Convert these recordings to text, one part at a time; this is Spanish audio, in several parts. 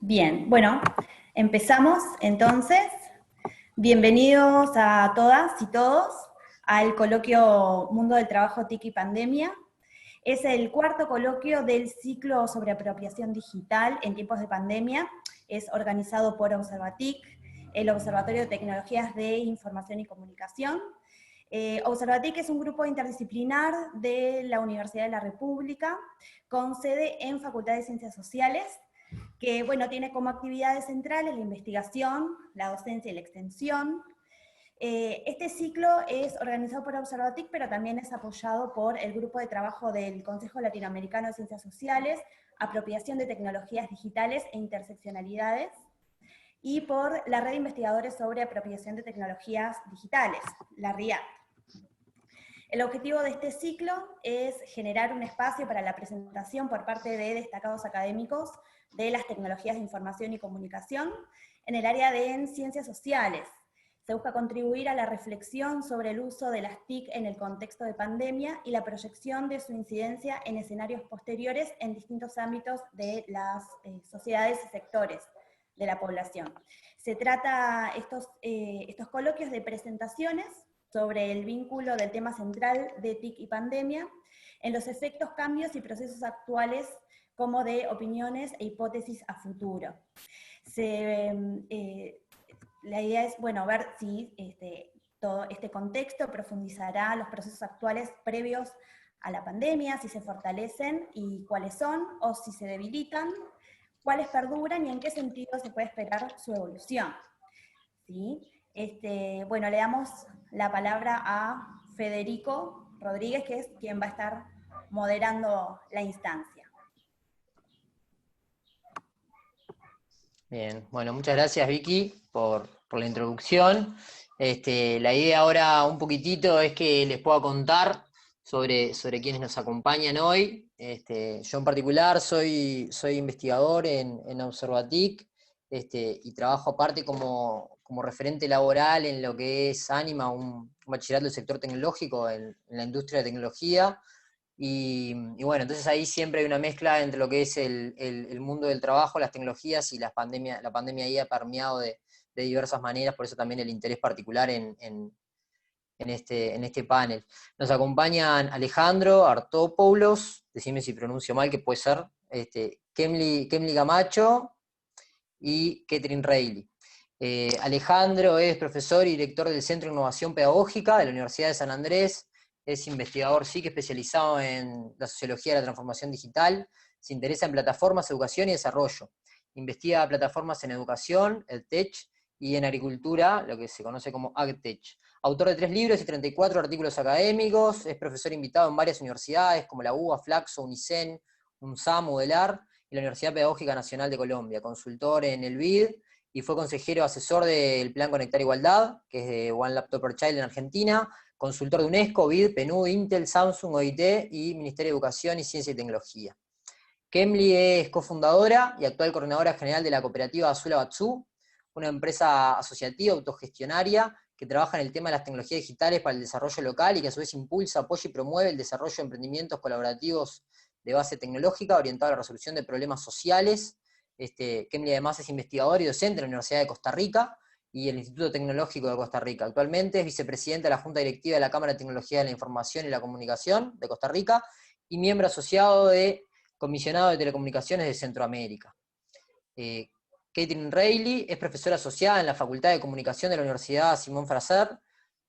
Bien, bueno, empezamos entonces. Bienvenidos a todas y todos al coloquio Mundo del Trabajo, TIC y Pandemia. Es el cuarto coloquio del ciclo sobre apropiación digital en tiempos de pandemia. Es organizado por Observatic, el Observatorio de Tecnologías de Información y Comunicación. Observatic es un grupo interdisciplinar de la Universidad de la República, con sede en Facultad de Ciencias Sociales, que bueno, tiene como actividades centrales la investigación, la docencia y la extensión. Este ciclo es organizado por Observatic, pero también es apoyado por el grupo de trabajo del Consejo Latinoamericano de Ciencias Sociales, Apropiación de Tecnologías Digitales e Interseccionalidades, y por la Red de Investigadores sobre Apropiación de Tecnologías Digitales, la RIAD. El objetivo de este ciclo es generar un espacio para la presentación por parte de destacados académicos de las tecnologías de información y comunicación en el área de ciencias sociales. Se busca contribuir a la reflexión sobre el uso de las TIC en el contexto de pandemia y la proyección de su incidencia en escenarios posteriores en distintos ámbitos de las sociedades y sectores de la población. Se trata estos coloquios de presentaciones sobre el vínculo del tema central de TIC y pandemia en los efectos, cambios y procesos actuales como de opiniones e hipótesis a futuro. La idea es, bueno, ver si todo este contexto profundizará los procesos actuales previos a la pandemia, si se fortalecen y cuáles son, o si se debilitan, cuáles perduran y en qué sentido se puede esperar su evolución. ¿Sí? Bueno, le damos la palabra a Federico Rodríguez, que es quien va a estar moderando la instancia. Bien, bueno, muchas gracias Vicky por la introducción. La idea ahora un poquitito es que les pueda contar sobre quienes nos acompañan hoy. Yo en particular soy investigador en Observatic, y trabajo aparte como referente laboral en lo que es Anima, un bachillerato del sector tecnológico en la industria de tecnología. Y bueno, entonces ahí siempre hay una mezcla entre lo que es el mundo del trabajo, las tecnologías y la pandemia ahí ha permeado de diversas maneras, por eso también el interés particular en este panel. Nos acompañan Alejandro Artopoulos, decime si pronuncio mal, que puede ser, Kemli Gamacho y Ketrin Reilly. Alejandro es profesor y director del Centro de Innovación Pedagógica de la Universidad de San Andrés, es investigador SIC especializado en la sociología de la transformación digital, se interesa en plataformas, educación y desarrollo. Investiga plataformas en educación, EdTech, y en agricultura, lo que se conoce como AgTech. Autor de 3 libros y 34 artículos académicos, es profesor invitado en varias universidades como la UBA, Flaxo, UNICEN, UNSAM, UDELAR y la Universidad Pedagógica Nacional de Colombia. Consultor en el BID y fue consejero asesor del Plan Conectar Igualdad, que es de One Laptop per Child en Argentina, consultor de UNESCO, BID, PNUD, Intel, Samsung, OIT y Ministerio de Educación y Ciencia y Tecnología. Kemli es cofundadora y actual coordinadora general de la cooperativa Azula Batsu, una empresa asociativa autogestionaria que trabaja en el tema de las tecnologías digitales para el desarrollo local y que a su vez impulsa, apoya y promueve el desarrollo de emprendimientos colaborativos de base tecnológica orientado a la resolución de problemas sociales. Kemli además es investigador y docente en la Universidad de Costa Rica y el Instituto Tecnológico de Costa Rica. Actualmente es vicepresidenta de la Junta Directiva de la Cámara de Tecnología de la Información y la Comunicación de Costa Rica y miembro asociado de Comisionado de Telecomunicaciones de Centroamérica. Ketrin Reilly es profesora asociada en la Facultad de Comunicación de la Universidad Simón Fraser.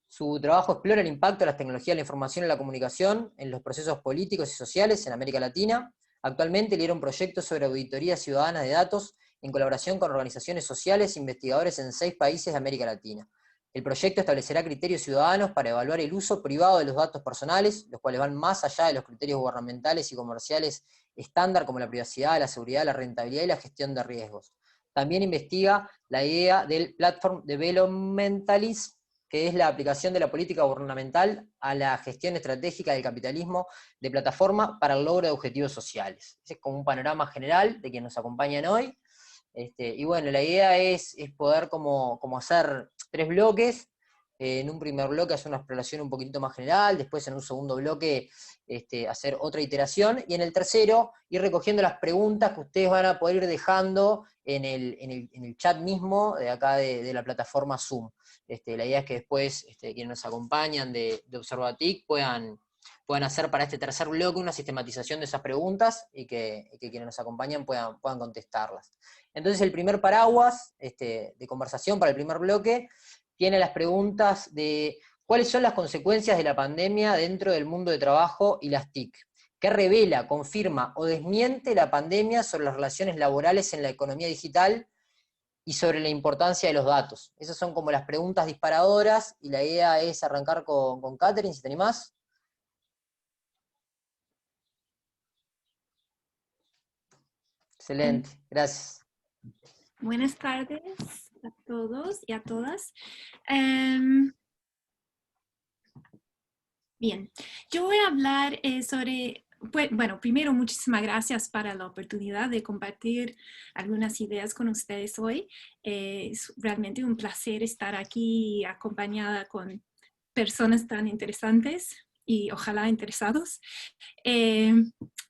Su trabajo explora el impacto de las tecnologías de la información y la comunicación en los procesos políticos y sociales en América Latina. Actualmente lidera un proyecto sobre auditoría ciudadana de datos en colaboración con organizaciones sociales e investigadores en 6 países de América Latina. El proyecto establecerá criterios ciudadanos para evaluar el uso privado de los datos personales, los cuales van más allá de los criterios gubernamentales y comerciales estándar como la privacidad, la seguridad, la rentabilidad y la gestión de riesgos. También investiga la idea del Platform Developmentalism, que es la aplicación de la política gubernamental a la gestión estratégica del capitalismo de plataforma para el logro de objetivos sociales. Ese es como un panorama general de quienes nos acompañan hoy. Y bueno, la idea es poder como hacer 3 bloques. en un primer bloque hacer una exploración un poquito más general, después en un segundo bloque hacer otra iteración, y en el tercero ir recogiendo las preguntas que ustedes van a poder ir dejando en el chat mismo de acá de la plataforma Zoom. La idea es que después quienes nos acompañan de Observatic puedan hacer para este tercer bloque una sistematización de esas preguntas y que quienes nos acompañan puedan contestarlas. Entonces el primer paraguas de conversación para el primer bloque tiene las preguntas de cuáles son las consecuencias de la pandemia dentro del mundo de trabajo y las TIC. ¿Qué revela, confirma o desmiente la pandemia sobre las relaciones laborales en la economía digital y sobre la importancia de los datos? Esas son como las preguntas disparadoras, y la idea es arrancar con Catherine, si te animás. Excelente, gracias. Buenas tardes a todos y a todas. Bien, yo voy a hablar sobre, bueno, primero muchísimas gracias para la oportunidad de compartir algunas ideas con ustedes hoy. Es realmente un placer estar aquí acompañada con personas tan interesantes y ojalá interesados.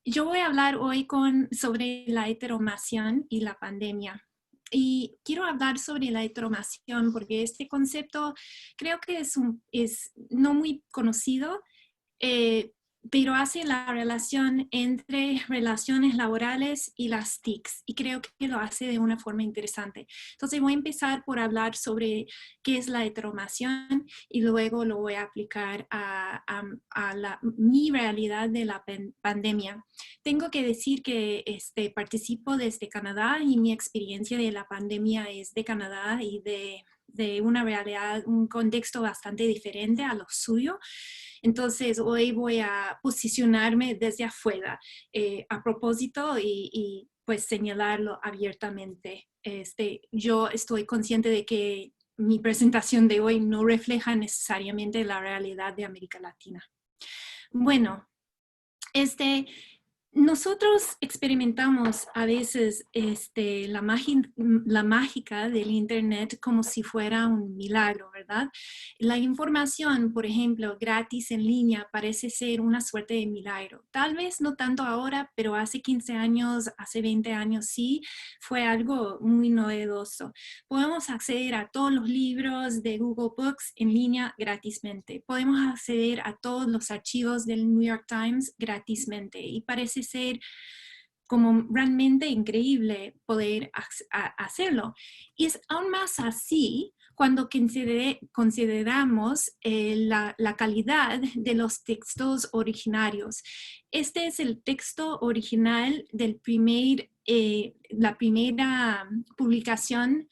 Yo voy a hablar hoy sobre la heteromación y la pandemia. Y quiero hablar sobre la heteromación porque este concepto creo que es no muy conocido, pero hace la relación entre relaciones laborales y las TICs, y creo que lo hace de una forma interesante. Entonces voy a empezar por hablar sobre qué es la heteromación y luego lo voy a aplicar a mi realidad de la pandemia. Tengo que decir que participo desde Canadá y mi experiencia de la pandemia es de Canadá y de una realidad, un contexto bastante diferente a lo suyo. Entonces hoy voy a posicionarme desde afuera a propósito y pues señalarlo abiertamente. Yo estoy consciente de que mi presentación de hoy no refleja necesariamente la realidad de América Latina. Bueno, nosotros experimentamos a veces la mágica del Internet como si fuera un milagro, ¿verdad? La información, por ejemplo, gratis en línea parece ser una suerte de milagro. Tal vez no tanto ahora, pero hace 15 años, hace 20 años sí, fue algo muy novedoso. Podemos acceder a todos los libros de Google Books en línea gratismente. Podemos acceder a todos los archivos del New York Times gratismente y parece ser como realmente increíble poder hacerlo. Y es aún más así cuando consideramos la calidad de los textos originarios. Este es el texto original del la primera publicación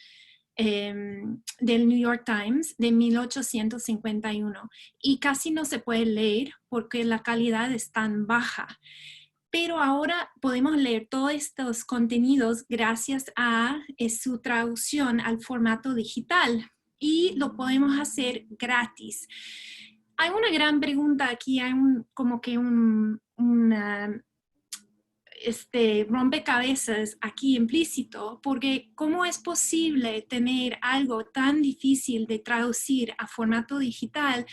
del New York Times de 1851 y casi no se puede leer porque la calidad es tan baja. Pero ahora podemos leer todos estos contenidos gracias a su traducción al formato digital y lo podemos hacer gratis. Hay una gran pregunta aquí, hay como que rompecabezas aquí implícito, porque ¿cómo es posible tener algo tan difícil de traducir a formato digital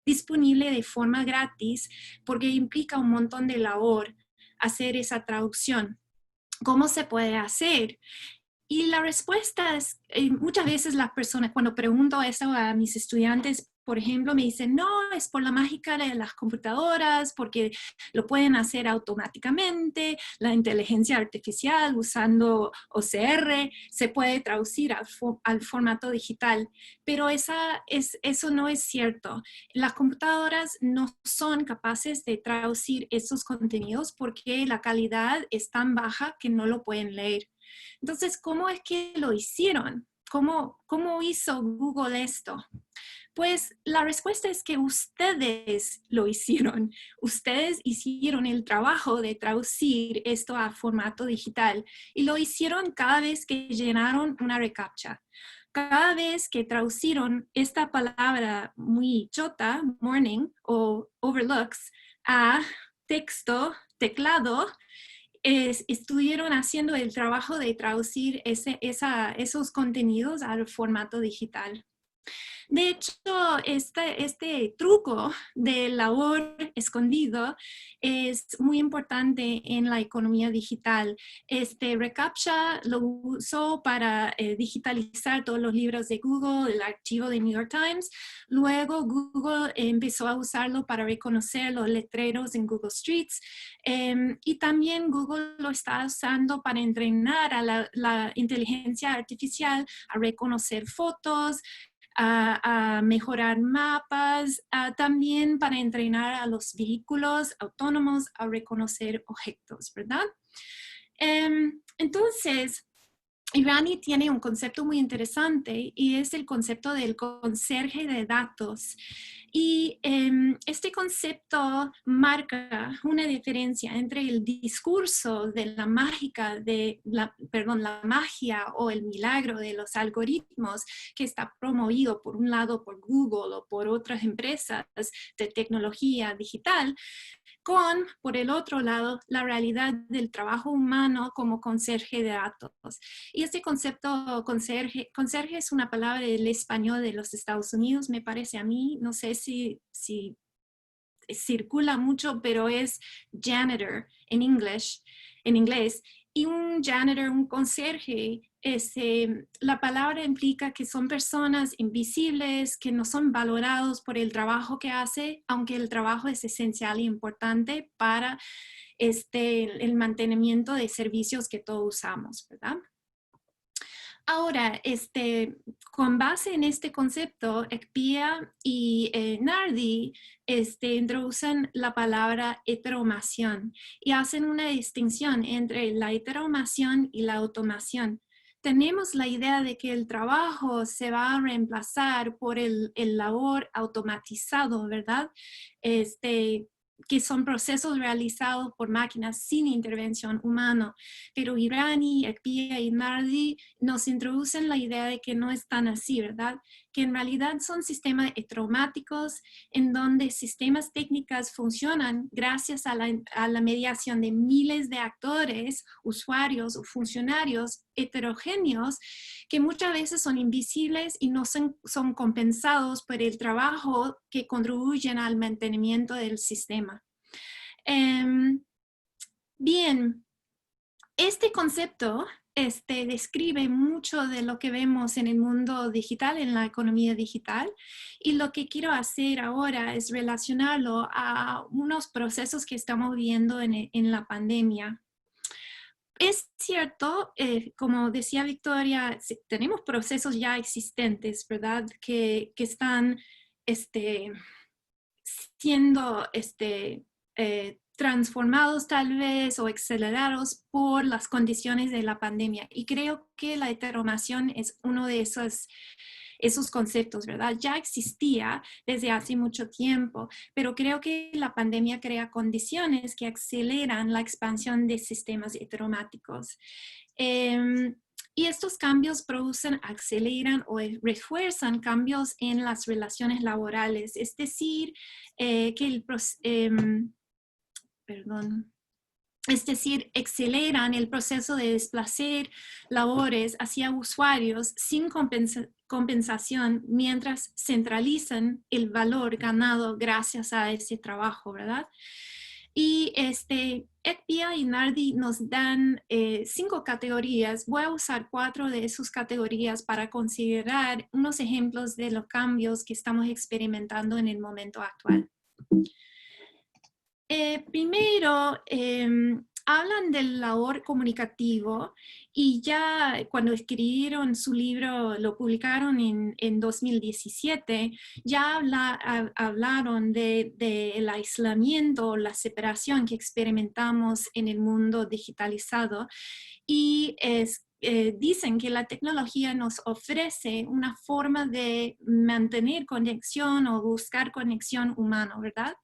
disponible de forma gratis? Porque implica un montón de labor hacer esa traducción. ¿Cómo se puede hacer? Y la respuesta es, muchas veces las personas, cuando pregunto eso a mis estudiantes, por ejemplo, me dicen, no, es por la mágica de las computadoras, porque lo pueden hacer automáticamente, la inteligencia artificial usando OCR se puede traducir al formato digital, pero eso no es cierto. Las computadoras no son capaces de traducir esos contenidos porque la calidad es tan baja que no lo pueden leer. Entonces, ¿cómo es que lo hicieron? ¿Cómo hizo Google esto? Pues la respuesta es que ustedes lo hicieron. Ustedes hicieron el trabajo de traducir esto a formato digital y lo hicieron cada vez que llenaron una reCAPTCHA. Cada vez que traducieron esta palabra muy chota, morning o overlooks, a texto, teclado, estuvieron haciendo el trabajo de traducir esos contenidos al formato digital. De hecho, este truco del labor escondido es muy importante en la economía digital. reCAPTCHA lo usó para digitalizar todos los libros de Google, el archivo de New York Times. Luego Google empezó a usarlo para reconocer los letreros en Google Streets. Y también Google lo está usando para entrenar a la inteligencia artificial a reconocer fotos, a mejorar mapas, también para entrenar a los vehículos autónomos a reconocer objetos, ¿verdad? Entonces, Irani tiene un concepto muy interesante y es el concepto del conserje de datos. Y este concepto marca una diferencia entre el discurso de la la magia o el milagro de los algoritmos que está promovido por un lado por Google o por otras empresas de tecnología digital, con, por el otro lado, la realidad del trabajo humano como conserje de datos. Y este concepto conserje es una palabra del español de los Estados Unidos, me parece a mí, no sé si circula mucho, pero es janitor en inglés. Y un janitor, un conserje, la palabra implica que son personas invisibles, que no son valorados por el trabajo que hace, aunque el trabajo es esencial e importante para el mantenimiento de servicios que todos usamos, ¿verdad? Ahora, con base en este concepto, Ekpia y Nardi introducen la palabra heteromación y hacen una distinción entre la heteromación y la automación. Tenemos la idea de que el trabajo se va a reemplazar por el labor automatizado, ¿verdad? Que son procesos realizados por máquinas sin intervención humana. Pero Irani, Ekpia y Nardi nos introducen la idea de que no es tan así, ¿verdad? Que en realidad son sistemas heteromáticos en donde sistemas técnicos funcionan gracias a la mediación de miles de actores, usuarios o funcionarios heterogéneos que muchas veces son invisibles y no son compensados por el trabajo que contribuyen al mantenimiento del sistema. Bien, este concepto describe mucho de lo que vemos en el mundo digital, en la economía digital, y lo que quiero hacer ahora es relacionarlo a unos procesos que estamos viendo en la pandemia. Es cierto, como decía Victoria, tenemos procesos ya existentes, ¿verdad? Que están siendo transformados tal vez o acelerados por las condiciones de la pandemia. Y creo que la heteromación es uno de esos conceptos, ¿verdad? Ya existía desde hace mucho tiempo, pero creo que la pandemia crea condiciones que aceleran la expansión de sistemas heteromáticos. Y estos cambios producen, aceleran o refuerzan cambios en las relaciones laborales, es decir, aceleran el proceso de desplazar labores hacia usuarios sin compensación mientras centralizan el valor ganado gracias a ese trabajo, ¿verdad? Y Ekpia y Nardi nos dan 5 categorías. Voy a usar 4 de esas categorías para considerar unos ejemplos de los cambios que estamos experimentando en el momento actual. Primero, hablan del labor comunicativo y ya cuando escribieron su libro, lo publicaron en 2017, ya hablaron del aislamiento, la separación que experimentamos en el mundo digitalizado y dicen que la tecnología nos ofrece una forma de mantener conexión o buscar conexión humana, ¿verdad?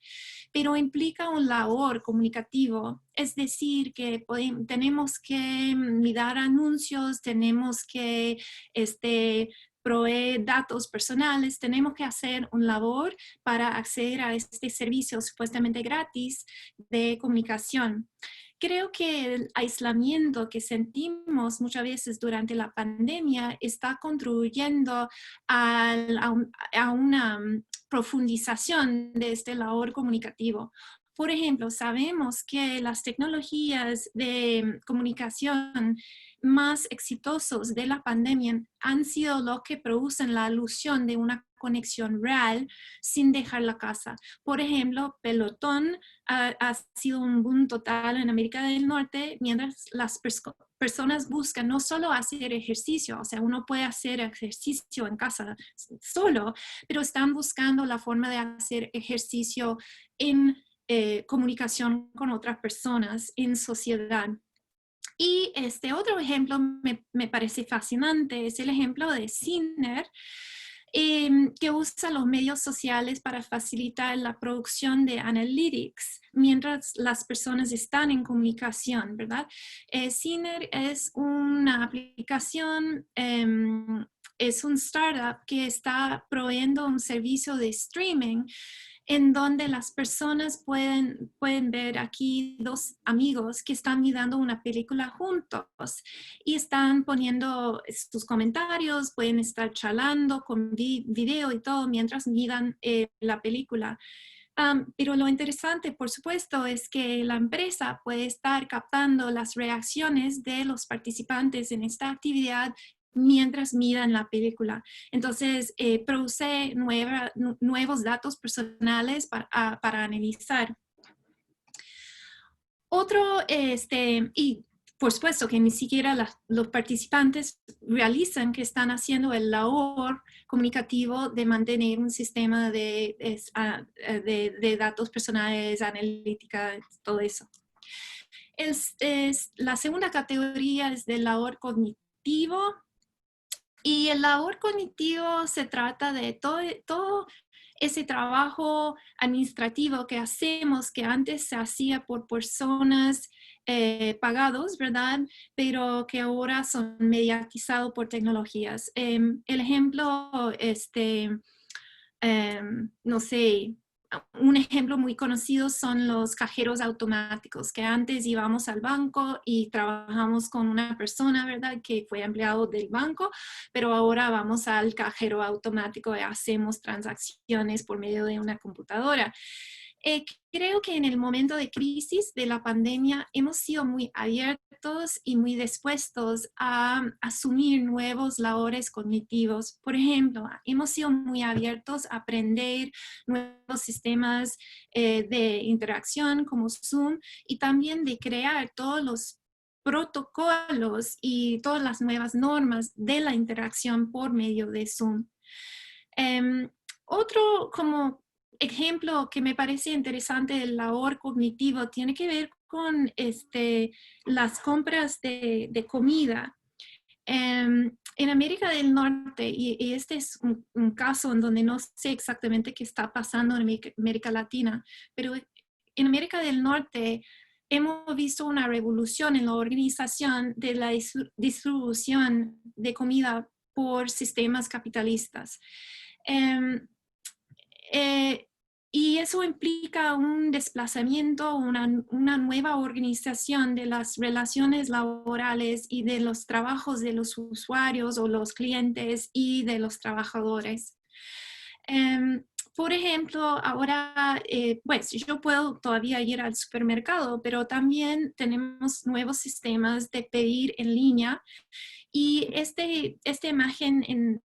Pero implica un labor comunicativo, es decir, que tenemos que mirar anuncios, tenemos que proveer datos personales, tenemos que hacer un labor para acceder a este servicio supuestamente gratis de comunicación. creo que el aislamiento que sentimos muchas veces durante la pandemia está contribuyendo a una profundización de este labor comunicativo. Por ejemplo, sabemos que las tecnologías de comunicación más exitosos de la pandemia han sido los que producen la ilusión de una conexión real sin dejar la casa. Por ejemplo, Pelotón ha sido un boom total en América del Norte, mientras las personas buscan no solo hacer ejercicio, o sea, uno puede hacer ejercicio en casa solo, pero están buscando la forma de hacer ejercicio en comunicación con otras personas, en sociedad. Y este otro ejemplo me parece fascinante, es el ejemplo de Sinner, que usa los medios sociales para facilitar la producción de analytics mientras las personas están en comunicación, ¿verdad? Sinner es una aplicación, es un startup que está proveyendo un servicio de streaming en donde las personas pueden ver aquí dos amigos que están mirando una película juntos y están poniendo sus comentarios, pueden estar charlando con video y todo mientras miran la película. Pero lo interesante, por supuesto, es que la empresa puede estar captando las reacciones de los participantes en esta actividad mientras miran la película. Entonces, produce nuevos datos personales para analizar. Otro, y por supuesto que ni siquiera los participantes realizan que están haciendo el labor comunicativo de mantener un sistema de datos personales, analítica, todo eso. La segunda categoría es del labor cognitivo. Y el labor cognitivo se trata de todo ese trabajo administrativo que hacemos, que antes se hacía por personas pagados, ¿verdad? Pero que ahora son mediatizados por tecnologías. El ejemplo, no sé, un ejemplo muy conocido son los cajeros automáticos, que antes íbamos al banco y trabajamos con una persona, ¿verdad?, que fue empleado del banco, pero ahora vamos al cajero automático y hacemos transacciones por medio de una computadora. Creo que en el momento de crisis de la pandemia hemos sido muy abiertos y muy dispuestos a asumir nuevos labores cognitivos. Por ejemplo, hemos sido muy abiertos a aprender nuevos sistemas de interacción como Zoom y también de crear todos los protocolos y todas las nuevas normas de la interacción por medio de Zoom. Otro como ejemplo que me parece interesante del labor cognitivo tiene que ver con las compras de comida. En América del Norte, y este es un caso en donde no sé exactamente qué está pasando en América Latina, pero en América del Norte hemos visto una revolución en la organización de la distribución de comida por sistemas capitalistas. Y eso implica un desplazamiento, una nueva organización de las relaciones laborales y de los trabajos de los usuarios o los clientes y de los trabajadores. Por ejemplo, ahora, pues yo puedo todavía ir al supermercado, pero también tenemos nuevos sistemas de pedir en línea. Y esta imagen en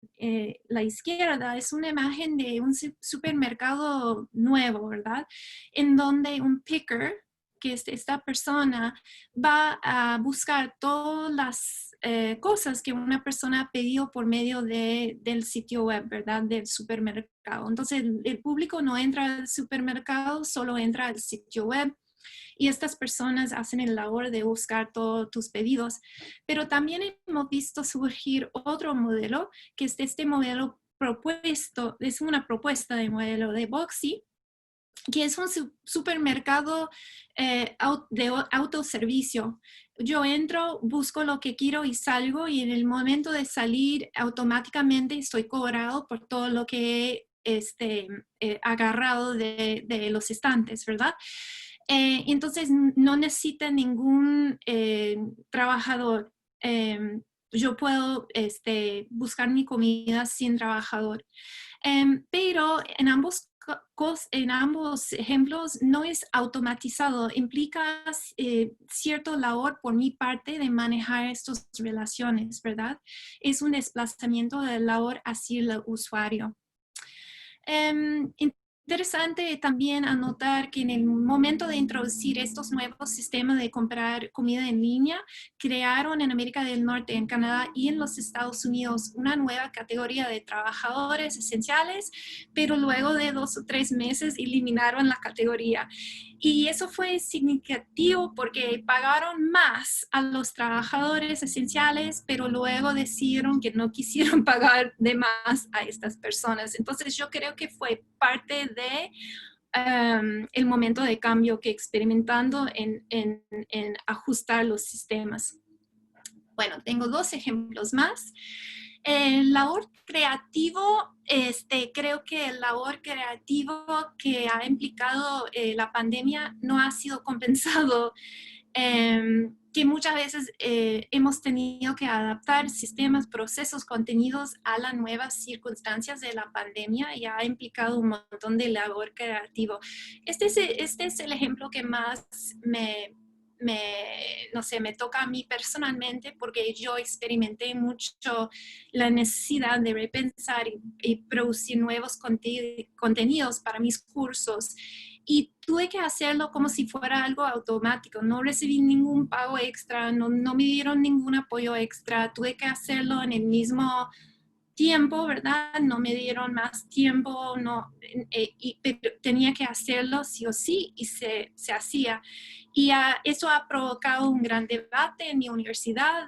la izquierda es una imagen de un supermercado nuevo, ¿verdad? En donde un picker, que es esta persona, va a buscar todas las cosas que una persona ha pedido por medio del sitio web, ¿verdad? Del supermercado. Entonces, el público no entra al supermercado, solo entra al sitio web. Y estas personas hacen el labor de buscar todos tus pedidos. Pero también hemos visto surgir otro modelo, que es este modelo propuesto, es una propuesta de modelo de Boxy, que es un supermercado de autoservicio. Yo entro, busco lo que quiero y salgo, y en el momento de salir automáticamente estoy cobrado por todo lo que he agarrado de los estantes, ¿verdad? Entonces no necesita ningún trabajador. Yo puedo buscar mi comida sin trabajador. Pero en ambos ejemplos no es automatizado, implica cierta labor por mi parte de manejar estas relaciones, ¿verdad? Es un desplazamiento de labor hacia el usuario. Interesante también anotar que en el momento de introducir estos nuevos sistemas de comprar comida en línea, crearon en América del Norte, en Canadá y en los Estados Unidos una nueva categoría de trabajadores esenciales, pero luego de 2 o 3 meses eliminaron la categoría. Y eso fue significativo porque pagaron más a los trabajadores esenciales, pero luego decidieron que no quisieron pagar de más a estas personas. Entonces yo creo que fue parte de el momento de cambio que experimentando en ajustar los sistemas. Bueno, tengo 2 ejemplos más. El labor creativo, creo que el labor creativo que ha implicado la pandemia no ha sido compensado, que muchas veces hemos tenido que adaptar sistemas, procesos, contenidos a las nuevas circunstancias de la pandemia y ha implicado un montón de labor creativo. Este es el ejemplo que más no sé, me toca a mí personalmente porque yo experimenté mucho la necesidad de repensar y producir nuevos contenidos para mis cursos y tuve que hacerlo como si fuera algo automático. No recibí ningún pago extra, no me dieron ningún apoyo extra, tuve que hacerlo en el mismo tiempo, ¿verdad? No me dieron más tiempo, pero tenía que hacerlo sí o sí y se hacía. Y eso ha provocado un gran debate en mi universidad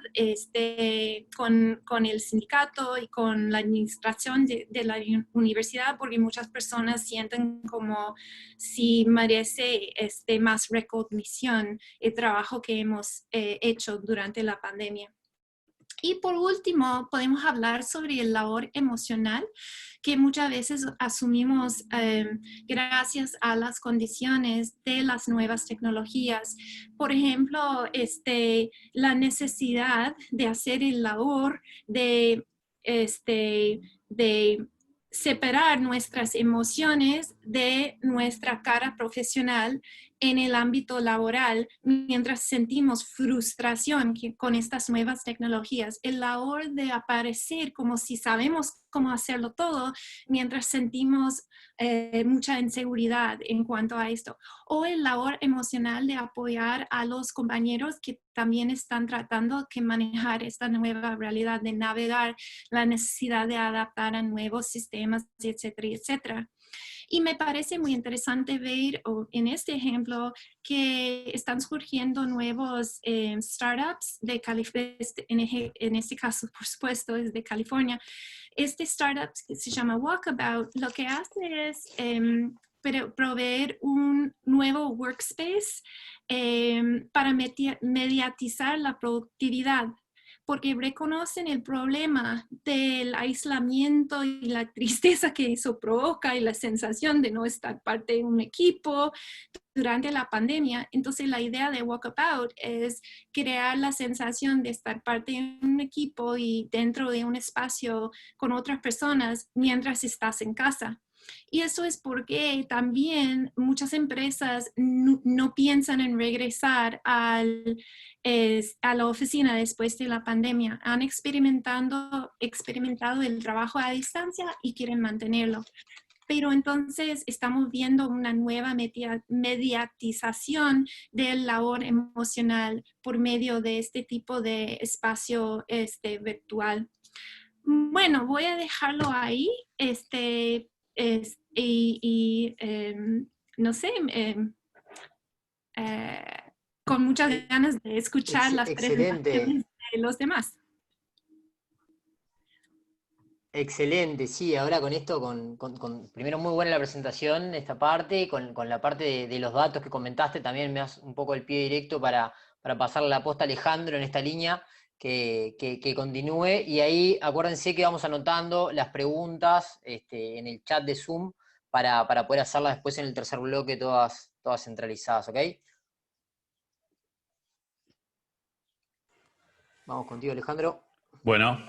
con el sindicato y con la administración de la universidad, porque muchas personas sienten como si merece más recognición el trabajo que hemos hecho durante la pandemia. Y por último, podemos hablar sobre el labor emocional, que muchas veces asumimos gracias a las condiciones de las nuevas tecnologías. Por ejemplo, la necesidad de hacer el labor de separar nuestras emociones de nuestra cara profesional en el ámbito laboral, mientras sentimos frustración con estas nuevas tecnologías. El labor de aparecer como si sabemos cómo hacerlo todo, mientras sentimos mucha inseguridad en cuanto a esto. O el labor emocional de apoyar a los compañeros que también están tratando de manejar esta nueva realidad, de navegar la necesidad de adaptar a nuevos sistemas, etcétera, etcétera. Y me parece muy interesante ver en este ejemplo que están surgiendo nuevos startups de California, en este caso, por supuesto, es de California. Este startup que se llama Walkabout, lo que hace es proveer un nuevo workspace para mediatizar la productividad, porque reconocen el problema del aislamiento y la tristeza que eso provoca y la sensación de no estar parte de un equipo durante la pandemia. Entonces la idea de Walkabout es crear la sensación de estar parte de un equipo y dentro de un espacio con otras personas mientras estás en casa. Y eso es porque también muchas empresas no piensan en regresar a la oficina después de la pandemia. Han experimentado el trabajo a distancia y quieren mantenerlo. Pero entonces estamos viendo una nueva mediatización del labor emocional por medio de este tipo de espacio virtual. Bueno, voy a dejarlo ahí. No sé, con muchas ganas de escuchar las presentaciones de los demás. Excelente, sí, ahora con esto, primero muy buena la presentación, esta parte, con la parte de los datos que comentaste, también me das un poco el pie directo para pasarle la posta a Alejandro en esta línea, que continúe, y ahí acuérdense que vamos anotando las preguntas en el chat de Zoom para poder hacerlas después en el tercer bloque todas todas centralizadas, ¿ok? Vamos contigo, Alejandro. Bueno,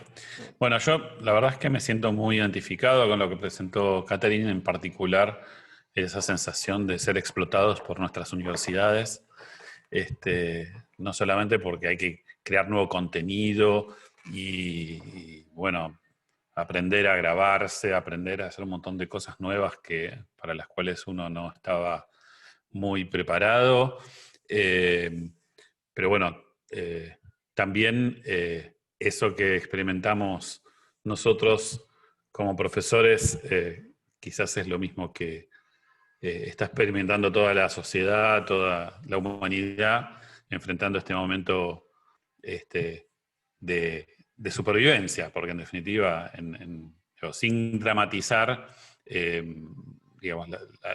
yo la verdad es que me siento muy identificado con lo que presentó Catherine, en particular esa sensación de ser explotados por nuestras universidades, no solamente porque hay que crear nuevo contenido y bueno, aprender a grabarse, aprender a hacer un montón de cosas nuevas para las cuales uno no estaba muy preparado, pero bueno, también eso que experimentamos nosotros como profesores quizás es lo mismo que está experimentando toda la sociedad, toda la humanidad, enfrentando este momento de supervivencia, porque en definitiva, sin dramatizar, digamos,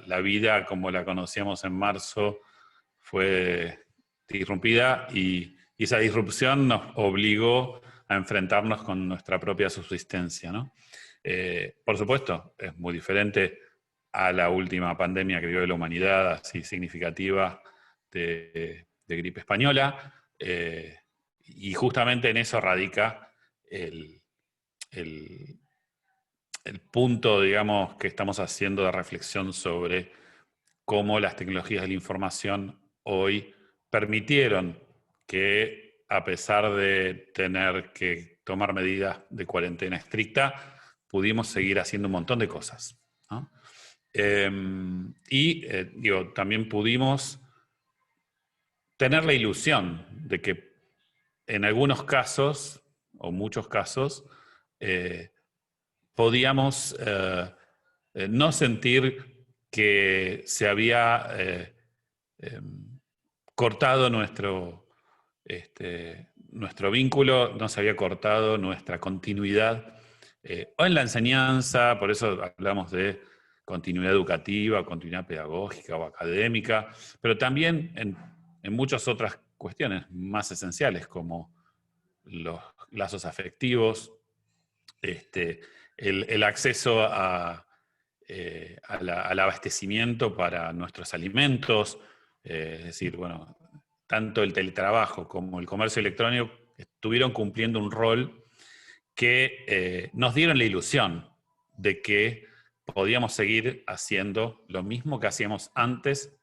la vida como la conocíamos en marzo fue disrumpida y esa disrupción nos obligó a enfrentarnos con nuestra propia subsistencia, ¿no? Por supuesto, es muy diferente a la última pandemia que vivió la humanidad, así significativa, de gripe española, y justamente en eso radica el punto, digamos, que estamos haciendo de reflexión sobre cómo las tecnologías de la información hoy permitieron que, a pesar de tener que tomar medidas de cuarentena estricta, pudimos seguir haciendo un montón de cosas, ¿no? También pudimos tener la ilusión de que en algunos casos, o muchos casos, podíamos no sentir que se había cortado nuestro vínculo, no se había cortado nuestra continuidad, o en la enseñanza, por eso hablamos de continuidad educativa, continuidad pedagógica o académica, pero también en muchas otras cuestiones más esenciales, como los lazos afectivos, el acceso al abastecimiento para nuestros alimentos, es decir, bueno, tanto el teletrabajo como el comercio electrónico estuvieron cumpliendo un rol que nos dieron la ilusión de que podíamos seguir haciendo lo mismo que hacíamos antes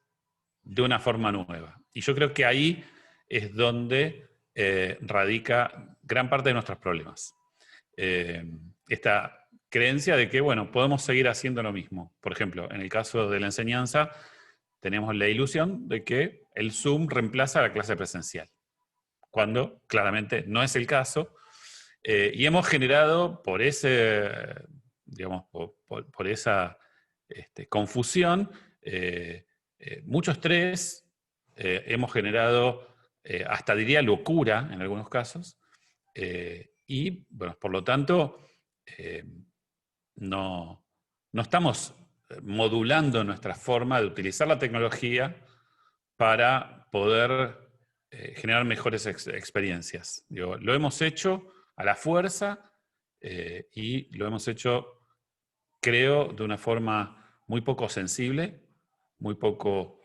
de una forma nueva. Y yo creo que ahí es donde radica gran parte de nuestros problemas. Esta creencia de que, bueno, podemos seguir haciendo lo mismo. Por ejemplo, en el caso de la enseñanza, tenemos la ilusión de que el Zoom reemplaza a la clase presencial, cuando claramente no es el caso. Y hemos generado por esa confusión mucho estrés, hemos generado hasta diría locura en algunos casos, y bueno, por lo tanto no estamos modulando nuestra forma de utilizar la tecnología para poder generar mejores experiencias. Lo hemos hecho a la fuerza y lo hemos hecho, creo, de una forma muy poco sensible, muy poco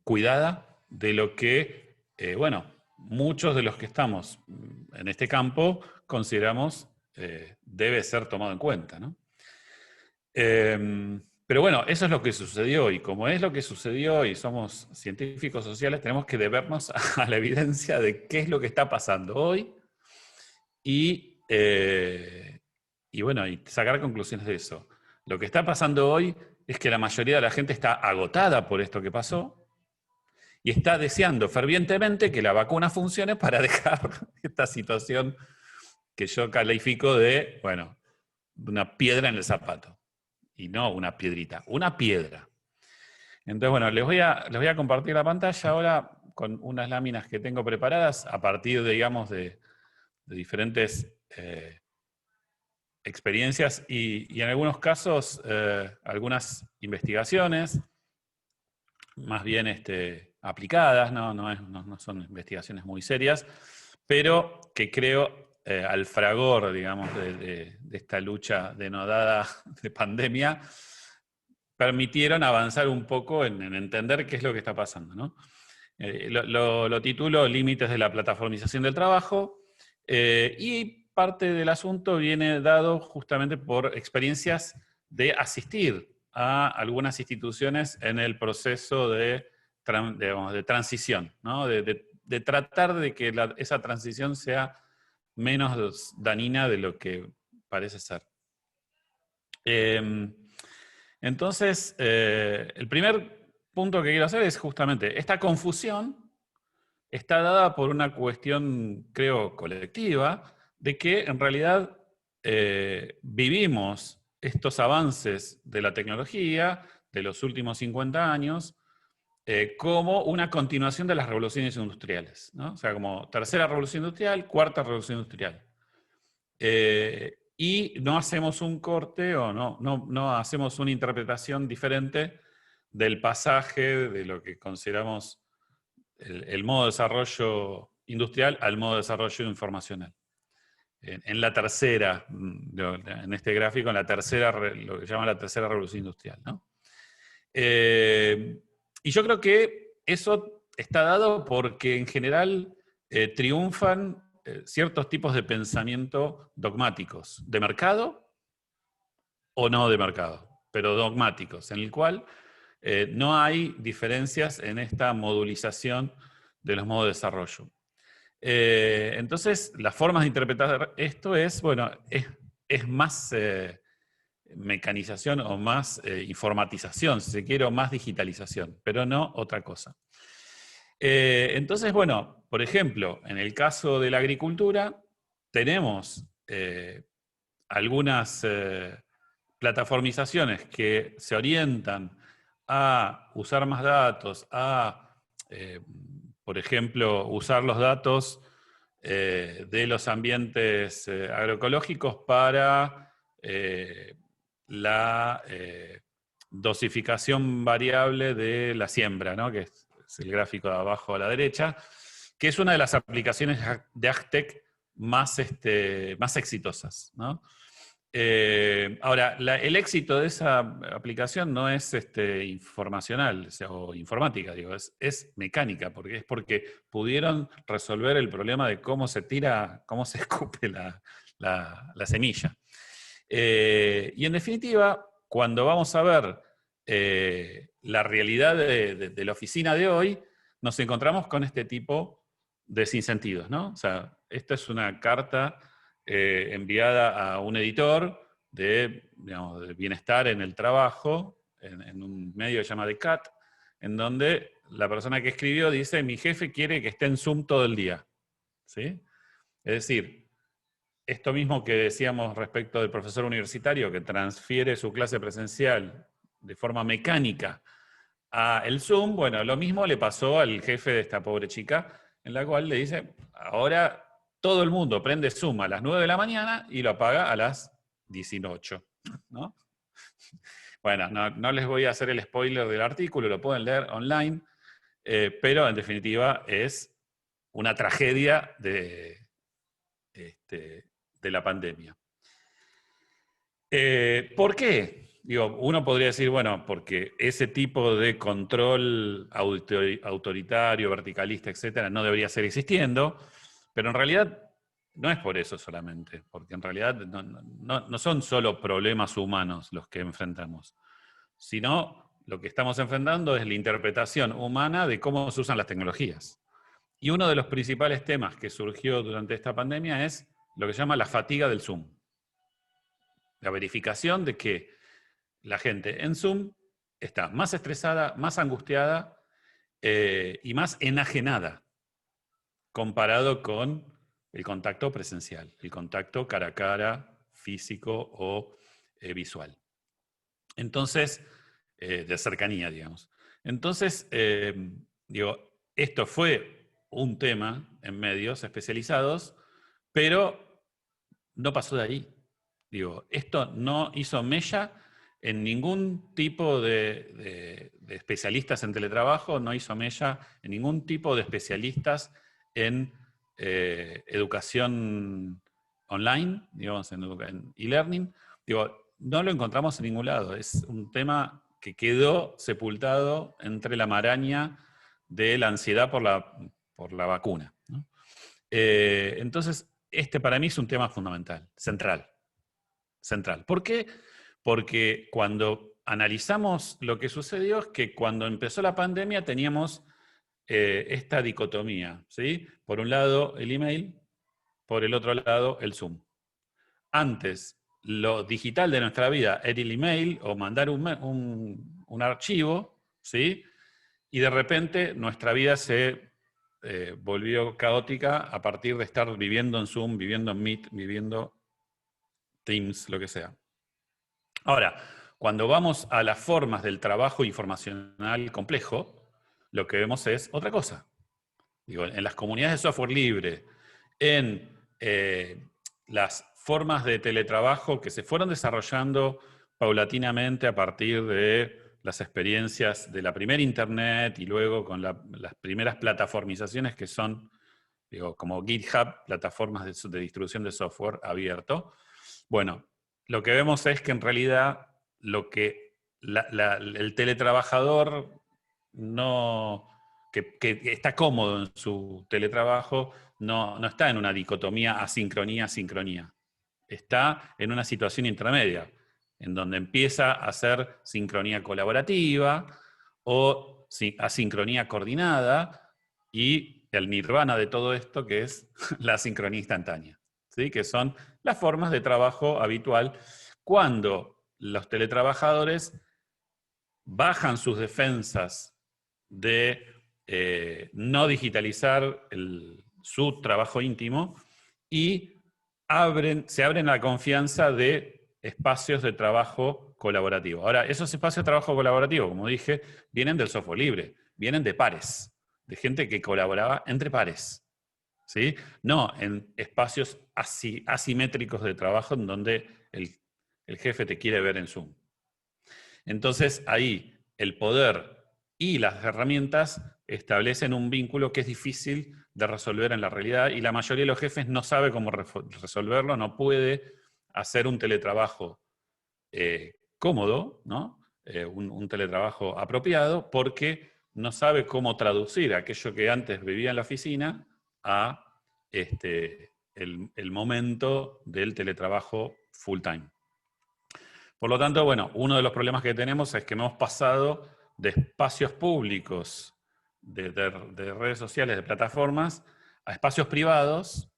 cuidada de lo que, muchos de los que estamos en este campo consideramos debe ser tomado en cuenta, ¿no? Pero bueno, eso es lo que sucedió, y como es lo que sucedió y somos científicos sociales, tenemos que debernos a la evidencia de qué es lo que está pasando hoy y sacar conclusiones de eso. Lo que está pasando hoy es que la mayoría de la gente está agotada por esto que pasó y está deseando fervientemente que la vacuna funcione para dejar esta situación que yo califico de, una piedra en el zapato. Y no una piedrita, una piedra. Entonces, bueno, les voy a compartir la pantalla ahora con unas láminas que tengo preparadas a partir, digamos, de diferentes experiencias y en algunos casos algunas investigaciones, más bien aplicadas, no son investigaciones muy serias, pero que creo al fragor, digamos, de esta lucha denodada de pandemia, permitieron avanzar un poco en entender qué es lo que está pasando, ¿no? Lo titulo Límites de la plataformización del trabajo, y parte del asunto viene dado justamente por experiencias de asistir a algunas instituciones en el proceso de transición, ¿no? De tratar de que esa transición sea menos dañina de lo que parece ser. Entonces, el primer punto que quiero hacer es justamente, esta confusión está dada por una cuestión, creo, colectiva, de que en realidad vivimos estos avances de la tecnología de los últimos 50 años como una continuación de las revoluciones industriales, ¿no? O sea, como tercera revolución industrial, cuarta revolución industrial. Y no hacemos un corte o no hacemos una interpretación diferente del pasaje de lo que consideramos el modo de desarrollo industrial al modo de desarrollo informacional. En la tercera, en este gráfico, en la tercera, lo que llama la tercera revolución industrial, ¿no? Y yo creo que eso está dado porque en general triunfan ciertos tipos de pensamiento dogmáticos, de mercado o no de mercado, pero dogmáticos, en el cual no hay diferencias en esta modulización de los modos de desarrollo. Entonces, las formas de interpretar esto es, bueno, es más mecanización o más informatización, si se quiere, o más digitalización, pero no otra cosa. Entonces, bueno, por ejemplo, en el caso de la agricultura, tenemos algunas plataformizaciones que se orientan a usar más datos, a, por ejemplo, usar los datos de los ambientes agroecológicos para la dosificación variable de la siembra, ¿no? Que es el gráfico de abajo a la derecha, que es una de las aplicaciones de AgTech más exitosas, ¿no? Ahora, el éxito de esa aplicación no es informacional o informática, digo, es mecánica, porque pudieron resolver el problema de cómo se escupe la semilla. Y en definitiva, cuando vamos a ver la realidad de la oficina de hoy, nos encontramos con este tipo de sinsentidos, ¿no? O sea, esta es una carta enviada a un editor de bienestar en el trabajo, en un medio que se llama The Cat, en donde la persona que escribió dice, mi jefe quiere que esté en Zoom todo el día, ¿sí? Es decir, esto mismo que decíamos respecto del profesor universitario que transfiere su clase presencial de forma mecánica a el Zoom, bueno, lo mismo le pasó al jefe de esta pobre chica, en la cual le dice, ahora todo el mundo prende Zoom a las 9 de la mañana y lo apaga a las 18, ¿no? Bueno, no les voy a hacer el spoiler del artículo, lo pueden leer online, pero en definitiva es una tragedia de la pandemia. ¿Por qué? Digo, uno podría decir, bueno, porque ese tipo de control autoritario, verticalista, etcétera, no debería ser existiendo, pero en realidad no es por eso solamente, porque en realidad no son solo problemas humanos los que enfrentamos, sino lo que estamos enfrentando es la interpretación humana de cómo se usan las tecnologías. Y uno de los principales temas que surgió durante esta pandemia es lo que se llama la fatiga del Zoom. La verificación de que la gente en Zoom está más estresada, más angustiada y más enajenada comparado con el contacto presencial, el contacto cara a cara, físico o visual. Entonces, de cercanía, digamos. Entonces, digo, esto fue un tema en medios especializados, pero no pasó de ahí. Digo, esto no hizo mella en ningún tipo de especialistas en teletrabajo, no hizo mella en ningún tipo de especialistas en educación online, digamos, en e-learning. Digo, no lo encontramos en ningún lado. Es un tema que quedó sepultado entre la maraña de la ansiedad por la vacuna, ¿no? Entonces, este para mí es un tema fundamental, central. ¿Por qué? Porque cuando analizamos lo que sucedió es que cuando empezó la pandemia teníamos esta dicotomía, ¿sí? Por un lado el email, por el otro lado el Zoom. Antes, lo digital de nuestra vida era el email o mandar un archivo, ¿sí? Y de repente nuestra vida se volvió caótica a partir de estar viviendo en Zoom, viviendo en Meet, viviendo Teams, lo que sea. Ahora, cuando vamos a las formas del trabajo informacional complejo, lo que vemos es otra cosa. Digo, en las comunidades de software libre, en las formas de teletrabajo que se fueron desarrollando paulatinamente a partir de las experiencias de la primera Internet y luego con las primeras plataformizaciones que son, digo, como GitHub, plataformas de distribución de software abierto. Bueno, lo que vemos es que en realidad lo que el teletrabajador que está cómodo en su teletrabajo no está en una dicotomía asincronía-sincronía. Está en una situación intermedia, en donde empieza a hacer sincronía colaborativa o asincronía coordinada, y el nirvana de todo esto, que es la sincronía instantánea, ¿sí? Que son las formas de trabajo habitual cuando los teletrabajadores bajan sus defensas de no digitalizar su trabajo íntimo y se abren a la confianza de espacios de trabajo colaborativo. Ahora, esos espacios de trabajo colaborativo, como dije, vienen del software libre, vienen de pares, de gente que colaboraba entre pares, ¿sí? No en espacios asimétricos de trabajo en donde el jefe te quiere ver en Zoom. Entonces, ahí el poder y las herramientas establecen un vínculo que es difícil de resolver en la realidad, y la mayoría de los jefes no sabe cómo resolverlo, no puede hacer un teletrabajo cómodo, ¿no? Un teletrabajo apropiado, porque no sabe cómo traducir aquello que antes vivía en la oficina a el momento del teletrabajo full time. Por lo tanto, bueno, uno de los problemas que tenemos es que hemos pasado de espacios públicos, de redes sociales, de plataformas, a espacios privados,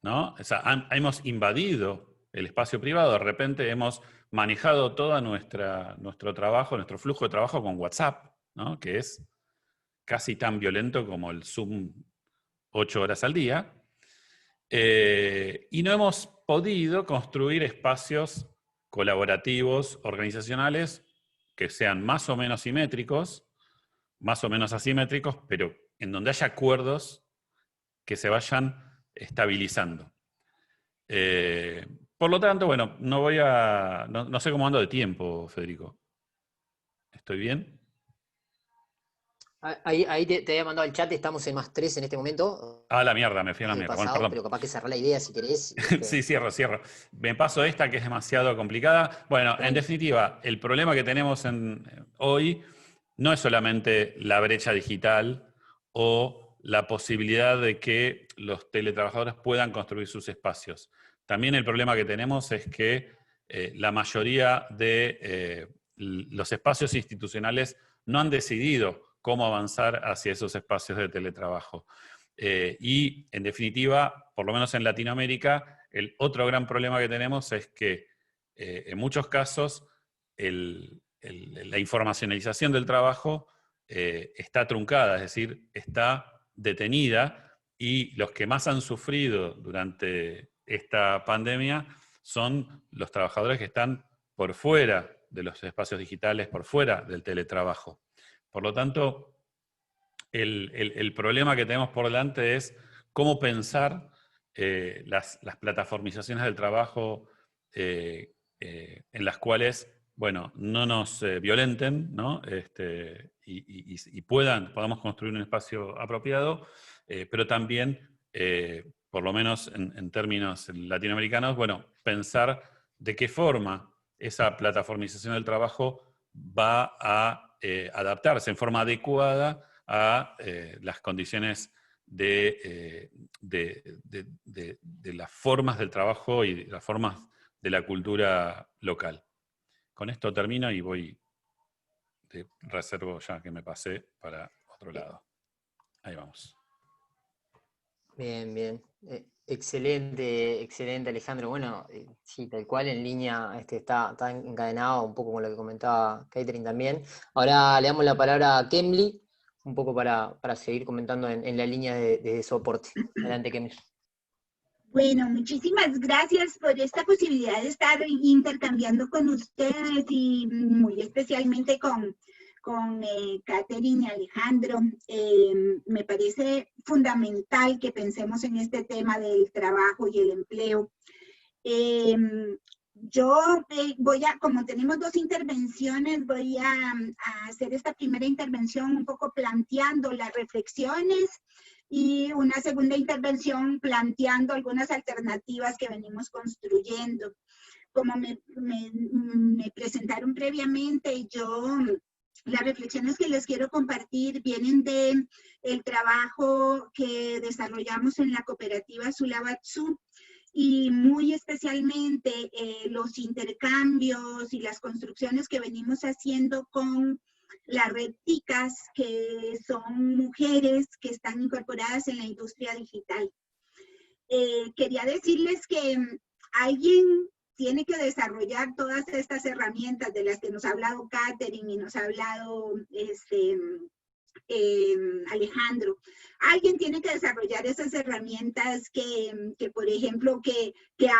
¿no? O sea, hemos invadido el espacio privado, de repente hemos manejado todo nuestro trabajo, nuestro flujo de trabajo con WhatsApp, ¿no? Que es casi tan violento como el Zoom 8 horas al día. Y no hemos podido construir espacios colaborativos, organizacionales, que sean más o menos simétricos, más o menos asimétricos, pero en donde haya acuerdos que se vayan estabilizando. Por lo tanto, bueno, no sé cómo ando de tiempo, Federico. ¿Estoy bien? Ahí te había mandado el chat, estamos en +3 en este momento. Ah, la mierda, me fui a la mierda. Bueno, perdón. Pero capaz que cerrá la idea si querés. Sí, cierro. Me paso esta que es demasiado complicada. Bueno, en definitiva, el problema que tenemos hoy no es solamente la brecha digital o la posibilidad de que los teletrabajadores puedan construir sus espacios. También el problema que tenemos es que la mayoría de los espacios institucionales no han decidido cómo avanzar hacia esos espacios de teletrabajo. Y, en definitiva, por lo menos en Latinoamérica, el otro gran problema que tenemos es que en muchos casos la informacionalización del trabajo está truncada, es decir, está detenida, y los que más han sufrido durante esta pandemia son los trabajadores que están por fuera de los espacios digitales, por fuera del teletrabajo. Por lo tanto, el problema que tenemos por delante es cómo pensar las plataformizaciones del trabajo en las cuales, bueno, no nos violenten, ¿no? Y podamos construir un espacio apropiado, pero también, por lo menos en términos latinoamericanos, bueno, pensar de qué forma esa plataformización del trabajo va a adaptarse en forma adecuada a las condiciones de las formas del trabajo y las formas de la cultura local. Con esto termino y reservo ya que me pasé para otro lado. Ahí vamos. Bien, bien. Excelente, excelente, Alejandro. Bueno, sí, tal cual en línea está encadenado un poco con lo que comentaba Catherine también. Ahora le damos la palabra a Kemly, un poco para seguir comentando en la línea de soporte. Adelante, Kemly. Bueno, muchísimas gracias por esta posibilidad de estar intercambiando con ustedes y muy especialmente con Catherine y Alejandro. Me parece fundamental que pensemos en este tema del trabajo y el empleo. Yo como tenemos dos intervenciones, voy a hacer esta primera intervención un poco planteando las reflexiones y una segunda intervención planteando algunas alternativas que venimos construyendo. Como me presentaron previamente, las reflexiones que les quiero compartir vienen del trabajo que desarrollamos en la cooperativa Sulabatsu y muy especialmente los intercambios y las construcciones que venimos haciendo con la red TICAS, que son mujeres que están incorporadas en la industria digital. Quería decirles que alguien tiene que desarrollar todas estas herramientas de las que nos ha hablado Catherine y nos ha hablado Alejandro. Alguien tiene que desarrollar esas herramientas que por ejemplo, que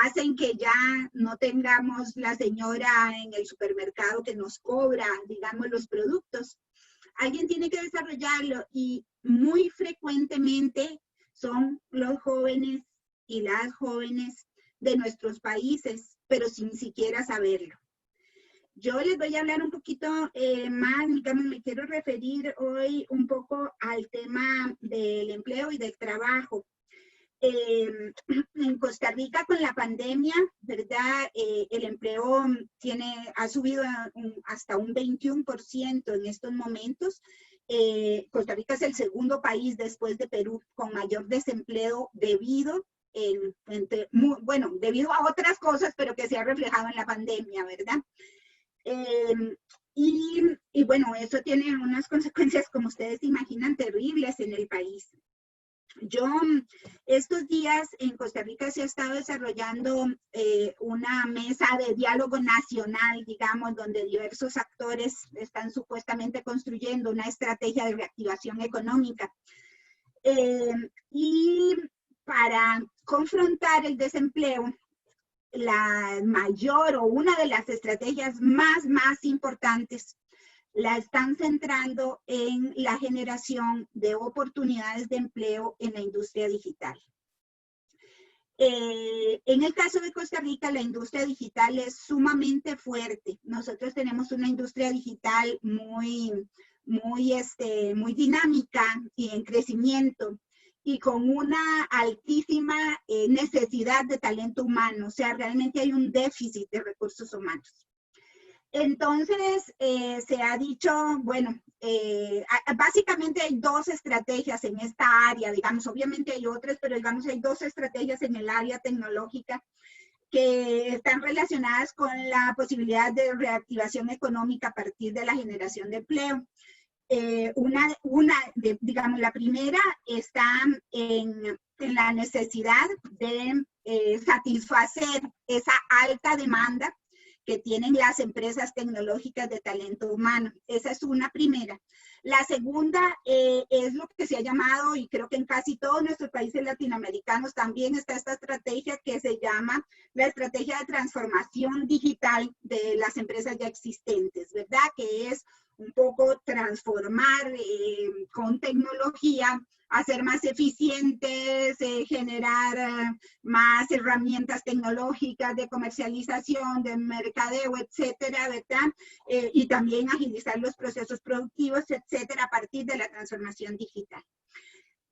hacen que ya no tengamos la señora en el supermercado que nos cobra, digamos, los productos. Alguien tiene que desarrollarlo y muy frecuentemente son los jóvenes y las jóvenes de nuestros países, pero sin siquiera saberlo. Yo les voy a hablar un poquito más, digamos, me quiero referir hoy un poco al tema del empleo y del trabajo. En Costa Rica con la pandemia, ¿verdad? El empleo ha subido hasta un 21% en estos momentos. Costa Rica es el segundo país después de Perú con mayor desempleo debido a otras cosas, pero que se ha reflejado en la pandemia, ¿verdad? Y bueno, eso tiene unas consecuencias, como ustedes imaginan, terribles en el país. Estos días en Costa Rica se ha estado desarrollando una mesa de diálogo nacional, digamos, donde diversos actores están supuestamente construyendo una estrategia de reactivación económica. Y para confrontar el desempleo, la mayor o una de las estrategias más importantes la están centrando en la generación de oportunidades de empleo en la industria digital. En el caso de Costa Rica, la industria digital es sumamente fuerte. Nosotros tenemos una industria digital muy dinámica y en crecimiento, y con una altísima necesidad de talento humano. O sea, realmente hay un déficit de recursos humanos. Entonces, se ha dicho, bueno, básicamente hay dos estrategias en esta área, digamos, obviamente hay otras, pero digamos hay dos estrategias en el área tecnológica que están relacionadas con la posibilidad de reactivación económica a partir de la generación de empleo. Digamos, la primera está en la necesidad de satisfacer esa alta demanda que tienen las empresas tecnológicas de talento humano. Esa es una primera. La segunda es lo que se ha llamado, y creo que en casi todos nuestros países latinoamericanos también está esta estrategia que se llama la estrategia de transformación digital de las empresas ya existentes, ¿verdad? Que es un poco transformar con tecnología, hacer más eficientes, generar más herramientas tecnológicas de comercialización, de mercadeo, etcétera, ¿verdad? Y también agilizar los procesos productivos, etcétera, a partir de la transformación digital.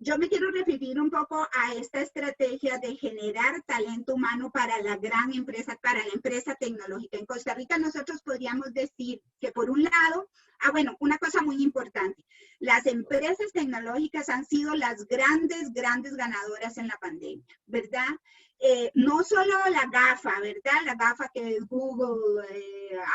yo me quiero referir un poco a esta estrategia de generar talento humano para la gran empresa, para la empresa tecnológica. En Costa Rica nosotros podríamos decir que por un lado, bueno, una cosa muy importante, las empresas tecnológicas han sido las grandes ganadoras en la pandemia, ¿verdad? No solo la GAFA, ¿verdad? La GAFA que es Google,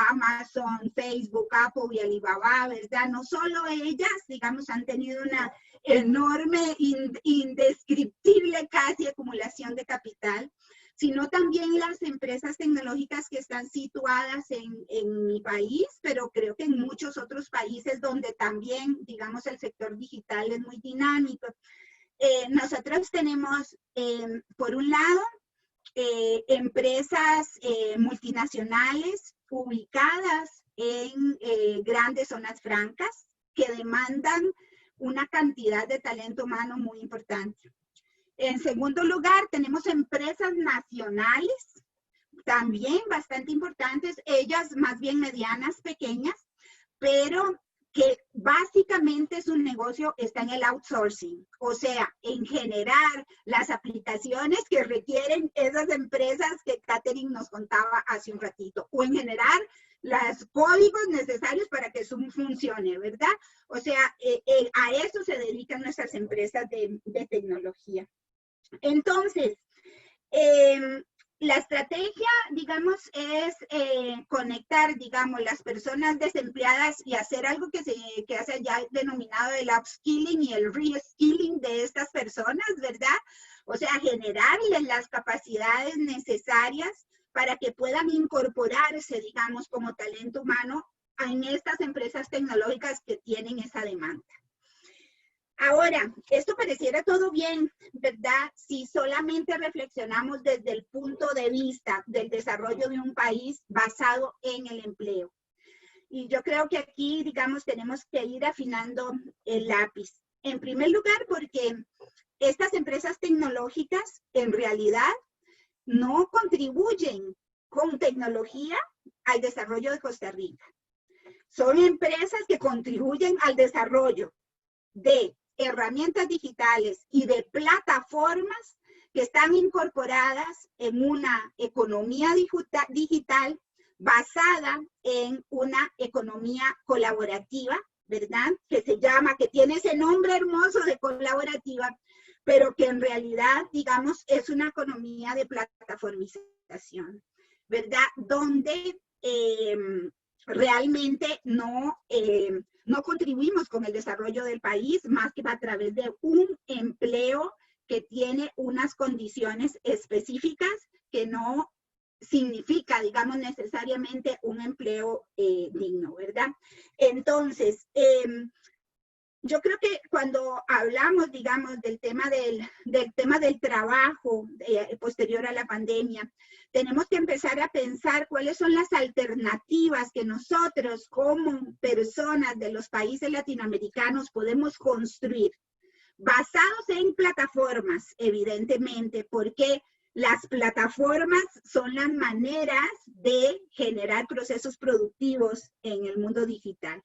Amazon, Facebook, Apple y Alibaba, ¿verdad? No solo ellas, digamos, han tenido una enorme, indescriptible casi acumulación de capital, sino también las empresas tecnológicas que están situadas en mi país, pero creo que en muchos otros países donde también, digamos, el sector digital es muy dinámico. Nosotros tenemos, por un lado, empresas multinacionales ubicadas en grandes zonas francas que demandan una cantidad de talento humano muy importante. En segundo lugar, tenemos empresas nacionales, también bastante importantes, ellas más bien medianas, pequeñas, pero que básicamente su negocio está en el outsourcing, o sea, en generar las aplicaciones que requieren esas empresas que Catherine nos contaba hace un ratito, o en generar los códigos necesarios para que eso funcione, ¿verdad? O sea, a eso se dedican nuestras empresas de tecnología. Entonces, la estrategia, digamos, es conectar, digamos, las personas desempleadas y hacer algo que se ya denominado el upskilling y el reskilling de estas personas, ¿verdad? O sea, generarles las capacidades necesarias para que puedan incorporarse, digamos, como talento humano en estas empresas tecnológicas que tienen esa demanda. Ahora, esto pareciera todo bien, ¿verdad? Si solamente reflexionamos desde el punto de vista del desarrollo de un país basado en el empleo. Y yo creo que aquí, digamos, tenemos que ir afinando el lápiz. En primer lugar, porque estas empresas tecnológicas, en realidad, no contribuyen con tecnología al desarrollo de Costa Rica. Son empresas que contribuyen al desarrollo de herramientas digitales y de plataformas que están incorporadas en una economía digital basada en una economía colaborativa, ¿verdad? Que tiene ese nombre hermoso de colaborativa, pero que en realidad, digamos, es una economía de plataformización, ¿verdad? Donde realmente no contribuimos con el desarrollo del país más que a través de un empleo que tiene unas condiciones específicas que no significa, digamos, necesariamente un empleo digno, ¿verdad? Entonces, yo creo que cuando hablamos, digamos, del tema del trabajo posterior a la pandemia, tenemos que empezar a pensar cuáles son las alternativas que nosotros como personas de los países latinoamericanos podemos construir, basados en plataformas, evidentemente, porque las plataformas son las maneras de generar procesos productivos en el mundo digital.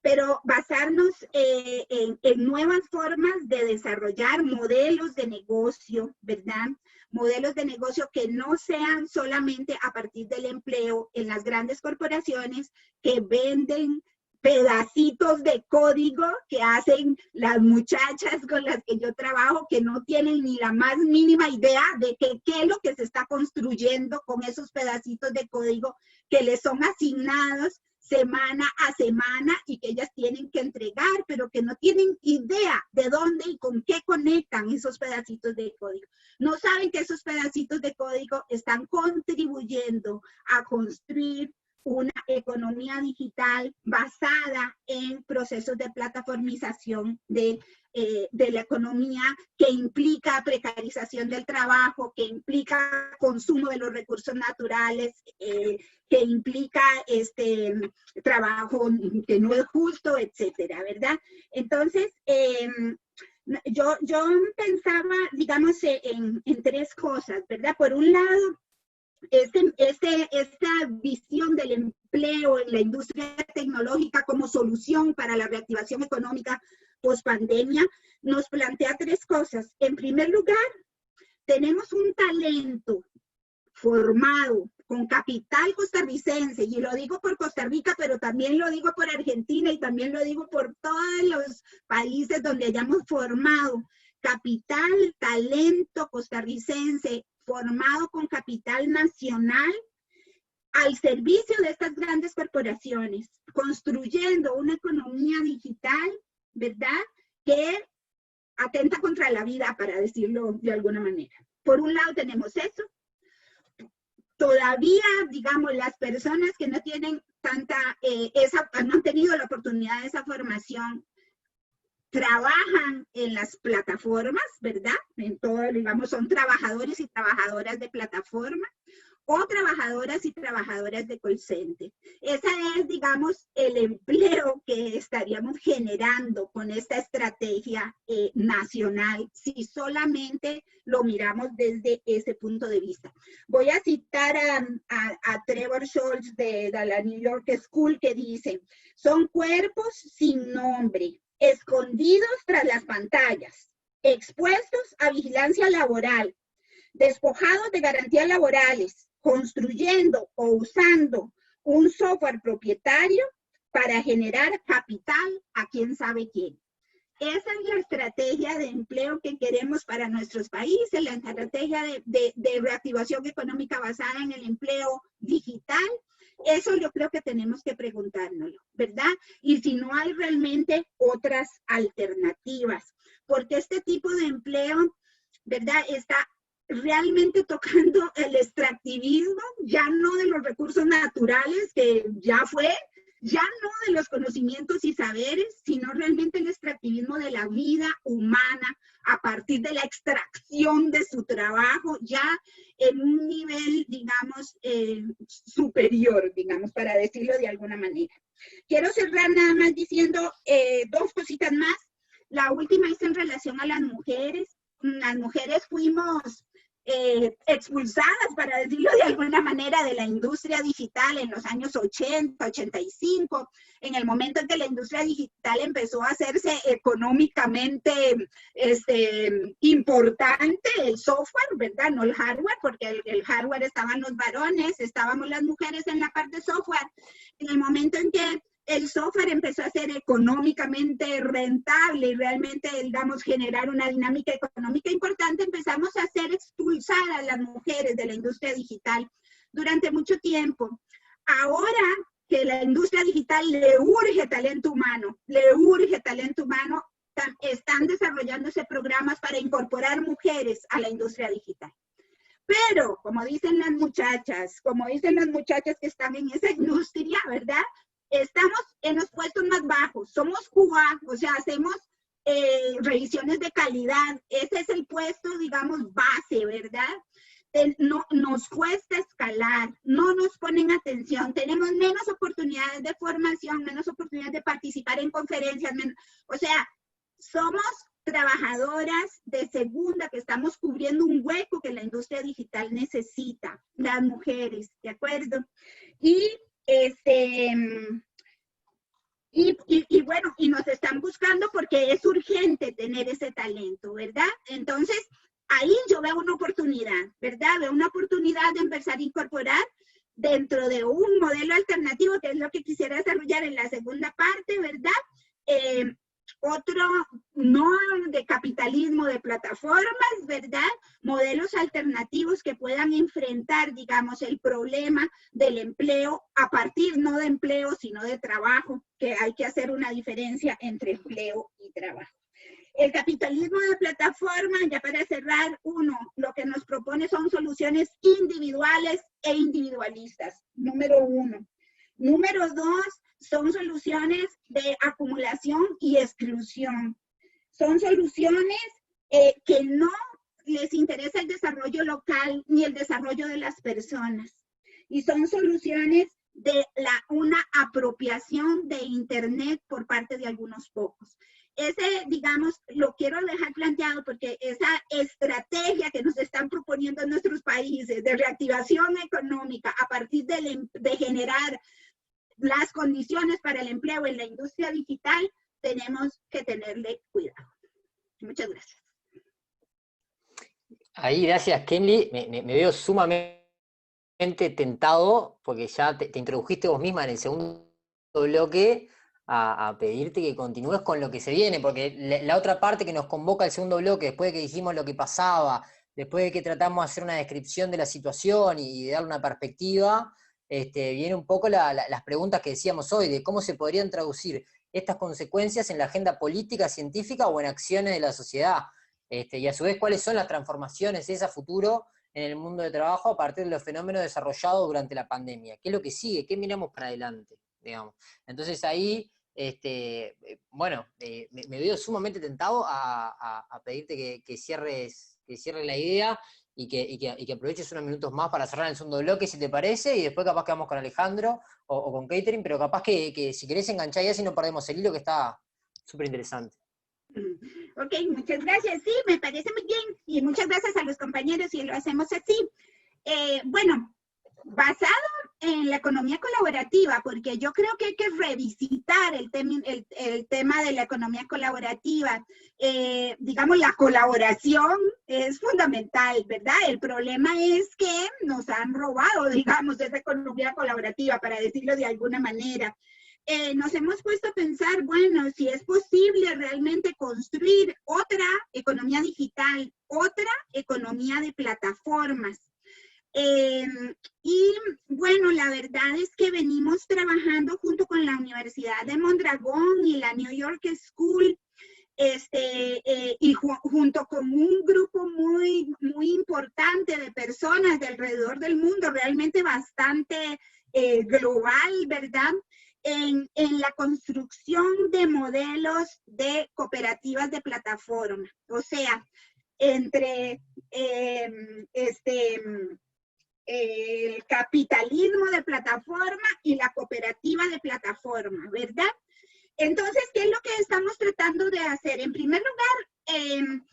Pero basarnos en nuevas formas de desarrollar modelos de negocio, ¿verdad? Modelos de negocio que no sean solamente a partir del empleo en las grandes corporaciones que venden pedacitos de código que hacen las muchachas con las que yo trabajo, que no tienen ni la más mínima idea de qué es lo que se está construyendo con esos pedacitos de código que les son asignados semana a semana y que ellas tienen que entregar, pero que no tienen idea de dónde y con qué conectan esos pedacitos de código. No saben que esos pedacitos de código están contribuyendo a construir una economía digital basada en procesos de plataformización de la economía, que implica precarización del trabajo, que implica consumo de los recursos naturales, que implica trabajo que no es justo, etcétera, ¿verdad? Entonces, yo pensaba, digamos, en tres cosas, ¿verdad? Por un lado, esta visión del empleo en la industria tecnológica como solución para la reactivación económica pospandemia, nos plantea tres cosas. En primer lugar, tenemos un talento formado con capital costarricense, y lo digo por Costa Rica, pero también lo digo por Argentina y también lo digo por todos los países donde hayamos formado capital, talento costarricense formado con capital nacional al servicio de estas grandes corporaciones, construyendo una economía digital, ¿verdad?, que atenta contra la vida, para decirlo de alguna manera. Por un lado tenemos eso. Todavía, digamos, las personas que no tienen no han tenido la oportunidad de esa formación, trabajan en las plataformas, ¿verdad? En todo, digamos, son trabajadores y trabajadoras de plataforma, o trabajadoras y trabajadoras de call center. Ese es, digamos, el empleo que estaríamos generando con esta estrategia nacional, si solamente lo miramos desde ese punto de vista. Voy a citar a Trevor Scholz de la New York School, que dice: son cuerpos sin nombre, escondidos tras las pantallas, expuestos a vigilancia laboral, despojados de garantías laborales, construyendo o usando un software propietario para generar capital a quién sabe quién. Esa es la estrategia de empleo que queremos para nuestros países, la estrategia de reactivación económica basada en el empleo digital. Eso yo creo que tenemos que preguntárnoslo, ¿verdad? Y si no hay realmente otras alternativas, porque este tipo de empleo, ¿verdad?, está realmente tocando el extractivismo, ya no de los recursos naturales, que ya fue, ya no de los conocimientos y saberes, sino realmente el extractivismo de la vida humana a partir de la extracción de su trabajo, ya en un nivel, digamos, superior, digamos, para decirlo de alguna manera. Quiero cerrar nada más diciendo dos cositas más. La última es en relación a las mujeres. Las mujeres fuimos expulsadas, para decirlo de alguna manera, de la industria digital en los años 80, 85, en el momento en que la industria digital empezó a hacerse económicamente importante, el software, ¿verdad?, no el hardware, porque el hardware estaban los varones, estábamos las mujeres en la parte software. En el momento en que el software empezó a ser económicamente rentable y realmente, digamos, generar una dinámica económica importante, empezamos a ser expulsadas las mujeres de la industria digital durante mucho tiempo. Ahora que la industria digital le urge talento humano, están desarrollándose programas para incorporar mujeres a la industria digital. Pero, como dicen las muchachas que están en esa industria, ¿verdad?, estamos en los puestos más bajos, somos QA, o sea, hacemos revisiones de calidad, ese es el puesto, digamos, base, ¿verdad? No, nos cuesta escalar, no nos ponen atención, tenemos menos oportunidades de formación, menos oportunidades de participar en conferencias, o sea, somos trabajadoras de segunda que estamos cubriendo un hueco que la industria digital necesita, las mujeres, ¿de acuerdo? Bueno, y nos están buscando porque es urgente tener ese talento, ¿verdad? Entonces, ahí yo veo una oportunidad, ¿verdad? Veo una oportunidad de empezar a incorporar dentro de un modelo alternativo, que es lo que quisiera desarrollar en la segunda parte, ¿verdad? Otro, no de capitalismo de plataformas, ¿verdad? Modelos alternativos que puedan enfrentar, digamos, el problema del empleo a partir no de empleo, sino de trabajo, que hay que hacer una diferencia entre empleo y trabajo. El capitalismo de plataforma, ya para cerrar, lo que nos propone son soluciones individuales e individualistas, número uno. Número dos, son soluciones de acumulación y exclusión. Son soluciones que no les interesa el desarrollo local ni el desarrollo de las personas. Y son soluciones de una apropiación de Internet por parte de algunos pocos. Ese, digamos, lo quiero dejar planteado porque esa estrategia que nos están proponiendo en nuestros países de reactivación económica a partir de generar las condiciones para el empleo en la industria digital, tenemos que tenerle cuidado. Muchas gracias. Ahí, gracias, Kenly. Me veo sumamente tentado, porque ya te introdujiste vos misma en el segundo bloque, a pedirte que continúes con lo que se viene, porque la otra parte que nos convoca al segundo bloque, después de que dijimos lo que pasaba, después de que tratamos de hacer una descripción de la situación y de darle una perspectiva, viene un poco las preguntas que decíamos hoy, de cómo se podrían traducir estas consecuencias en la agenda política, científica o en acciones de la sociedad, y a su vez cuáles son las transformaciones a futuro en el mundo de trabajo a partir de los fenómenos desarrollados durante la pandemia. ¿Qué es lo que sigue? ¿Qué miramos para adelante? Digamos. Entonces ahí, me veo sumamente tentado a pedirte que cierres la idea y que aproveches unos minutos más para cerrar el segundo bloque, si te parece, y después capaz que vamos con Alejandro o con Catherine, pero capaz que si querés enganchar ya, si no perdemos el hilo, que está súper interesante. Ok, muchas gracias. Sí, me parece muy bien. Y muchas gracias a los compañeros y lo hacemos así. Bueno, basado en la economía colaborativa, porque yo creo que hay que revisitar el tema de la economía colaborativa. Digamos, la colaboración es fundamental, ¿verdad? El problema es que nos han robado, digamos, esa economía colaborativa, para decirlo de alguna manera. Nos hemos puesto a pensar, bueno, si es posible realmente construir otra economía digital, otra economía de plataformas. Y bueno, la verdad es que venimos trabajando junto con la Universidad de Mondragón y la New York School, y junto con un grupo muy importante de personas de alrededor del mundo, realmente bastante global, ¿verdad? En la construcción de modelos de cooperativas de plataforma. O sea, entre el capitalismo de plataforma y la cooperativa de plataforma, ¿verdad? Entonces, ¿qué es lo que estamos tratando de hacer? En primer lugar,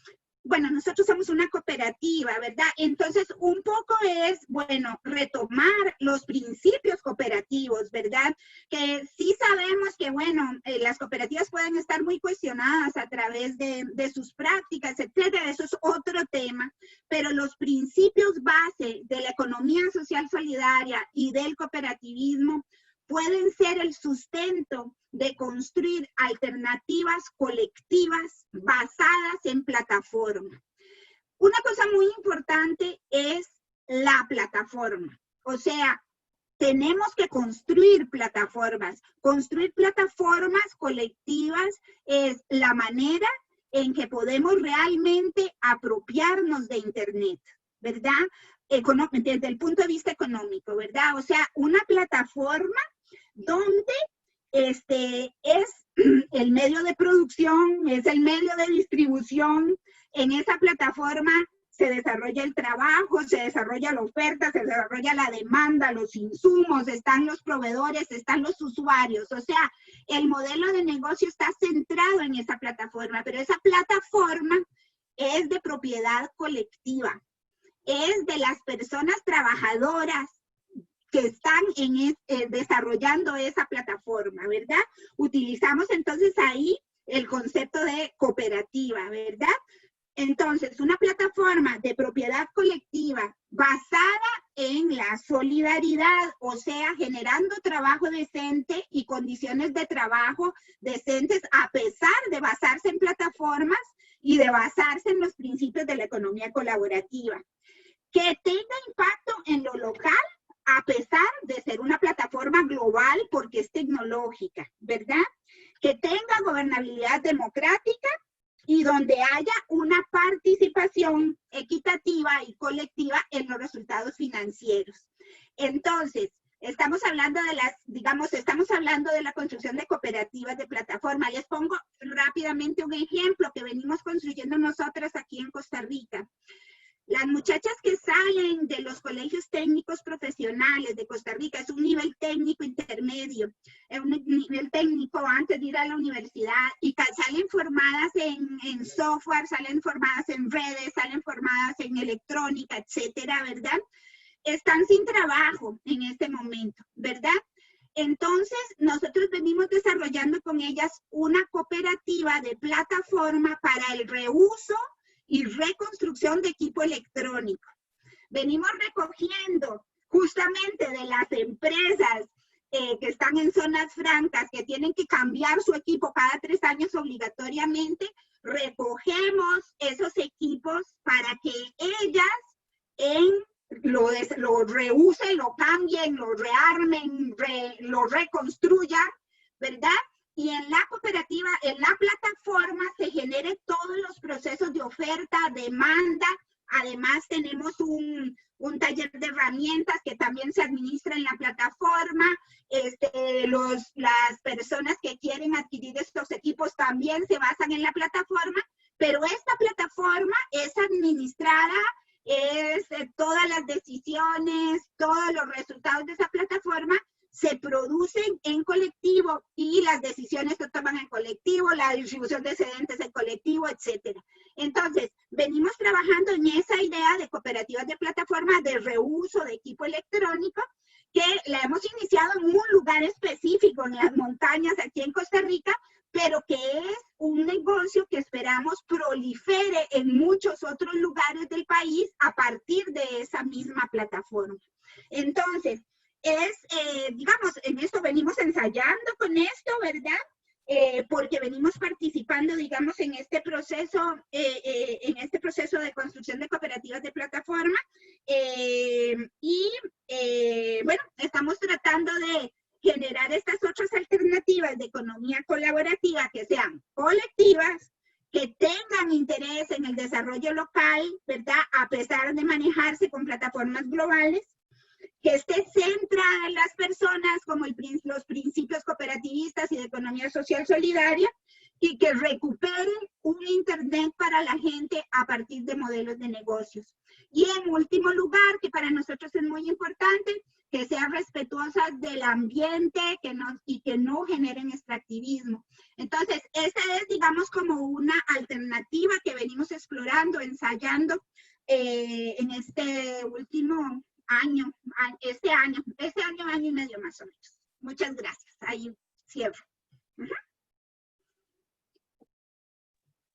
bueno, nosotros somos una cooperativa, ¿verdad? Entonces, un poco es, bueno, retomar los principios cooperativos, ¿verdad? Que sí sabemos que, bueno, las cooperativas pueden estar muy cuestionadas a través de sus prácticas, etcétera. Eso es otro tema. Pero los principios base de la economía social solidaria y del cooperativismo pueden ser el sustento de construir alternativas colectivas basadas en plataforma. Una cosa muy importante es la plataforma. O sea, tenemos que construir plataformas. Construir plataformas colectivas es la manera en que podemos realmente apropiarnos de Internet, ¿verdad? Desde el punto de vista económico, ¿verdad? O sea, una plataforma donde es el medio de producción, es el medio de distribución. En esa plataforma se desarrolla el trabajo, se desarrolla la oferta, se desarrolla la demanda, los insumos, están los proveedores, están los usuarios. O sea, el modelo de negocio está centrado en esa plataforma, pero esa plataforma es de propiedad colectiva, es de las personas trabajadoras que están desarrollando esa plataforma, ¿verdad? Utilizamos entonces ahí el concepto de cooperativa, ¿verdad? Entonces, una plataforma de propiedad colectiva basada en la solidaridad, o sea, generando trabajo decente y condiciones de trabajo decentes, a pesar de basarse en plataformas y de basarse en los principios de la economía colaborativa. Que tenga impacto en lo local, a pesar de ser una plataforma global porque es tecnológica, ¿verdad? Que tenga gobernabilidad democrática y donde haya una participación equitativa y colectiva en los resultados financieros. Entonces, estamos hablando estamos hablando de la construcción de cooperativas de plataforma. Les pongo rápidamente un ejemplo que venimos construyendo nosotras aquí en Costa Rica. Las muchachas que salen de los colegios técnicos profesionales de Costa Rica, es un nivel técnico intermedio, es un nivel técnico antes de ir a la universidad, y salen formadas en software, salen formadas en redes, salen formadas en electrónica, etcétera, ¿verdad? Están sin trabajo en este momento, ¿verdad? Entonces, nosotros venimos desarrollando con ellas una cooperativa de plataforma para el reuso y reconstrucción de equipo electrónico. Venimos recogiendo justamente de las empresas que están en zonas francas, que tienen que cambiar su equipo cada 3 años obligatoriamente, recogemos esos equipos para que ellas lo reusen, lo cambien, lo rearmen, lo reconstruyan, ¿verdad? Y en la cooperativa, en la plataforma, se genere todos los procesos de oferta, demanda. Además, tenemos un taller de herramientas que también se administra en la plataforma. Las personas que quieren adquirir estos equipos también se basan en la plataforma, pero esta plataforma es administrada, todas las decisiones, todos los resultados de esa plataforma se producen en colectivo y las decisiones se toman en colectivo, la distribución de excedentes en colectivo, etc. Entonces, venimos trabajando en esa idea de cooperativas de plataforma de reuso de equipo electrónico, que la hemos iniciado en un lugar específico, en las montañas aquí en Costa Rica, pero que es un negocio que esperamos prolifere en muchos otros lugares del país a partir de esa misma plataforma. Entonces, digamos, en esto venimos ensayando con esto, ¿verdad? Porque venimos participando, digamos, en este proceso de construcción de cooperativas de plataforma. Bueno, estamos tratando de generar estas otras alternativas de economía colaborativa que sean colectivas, que tengan interés en el desarrollo local, ¿verdad? A pesar de manejarse con plataformas globales, que esté centrada en las personas como los principios cooperativistas y de economía social solidaria, y que recupere un Internet para la gente a partir de modelos de negocios. Y en último lugar, que para nosotros es muy importante, que sean respetuosas del ambiente y que no generen extractivismo. Entonces, esta es, digamos, como una alternativa que venimos explorando, ensayando en este último año, año y medio más o menos. Muchas gracias. Ahí cierro.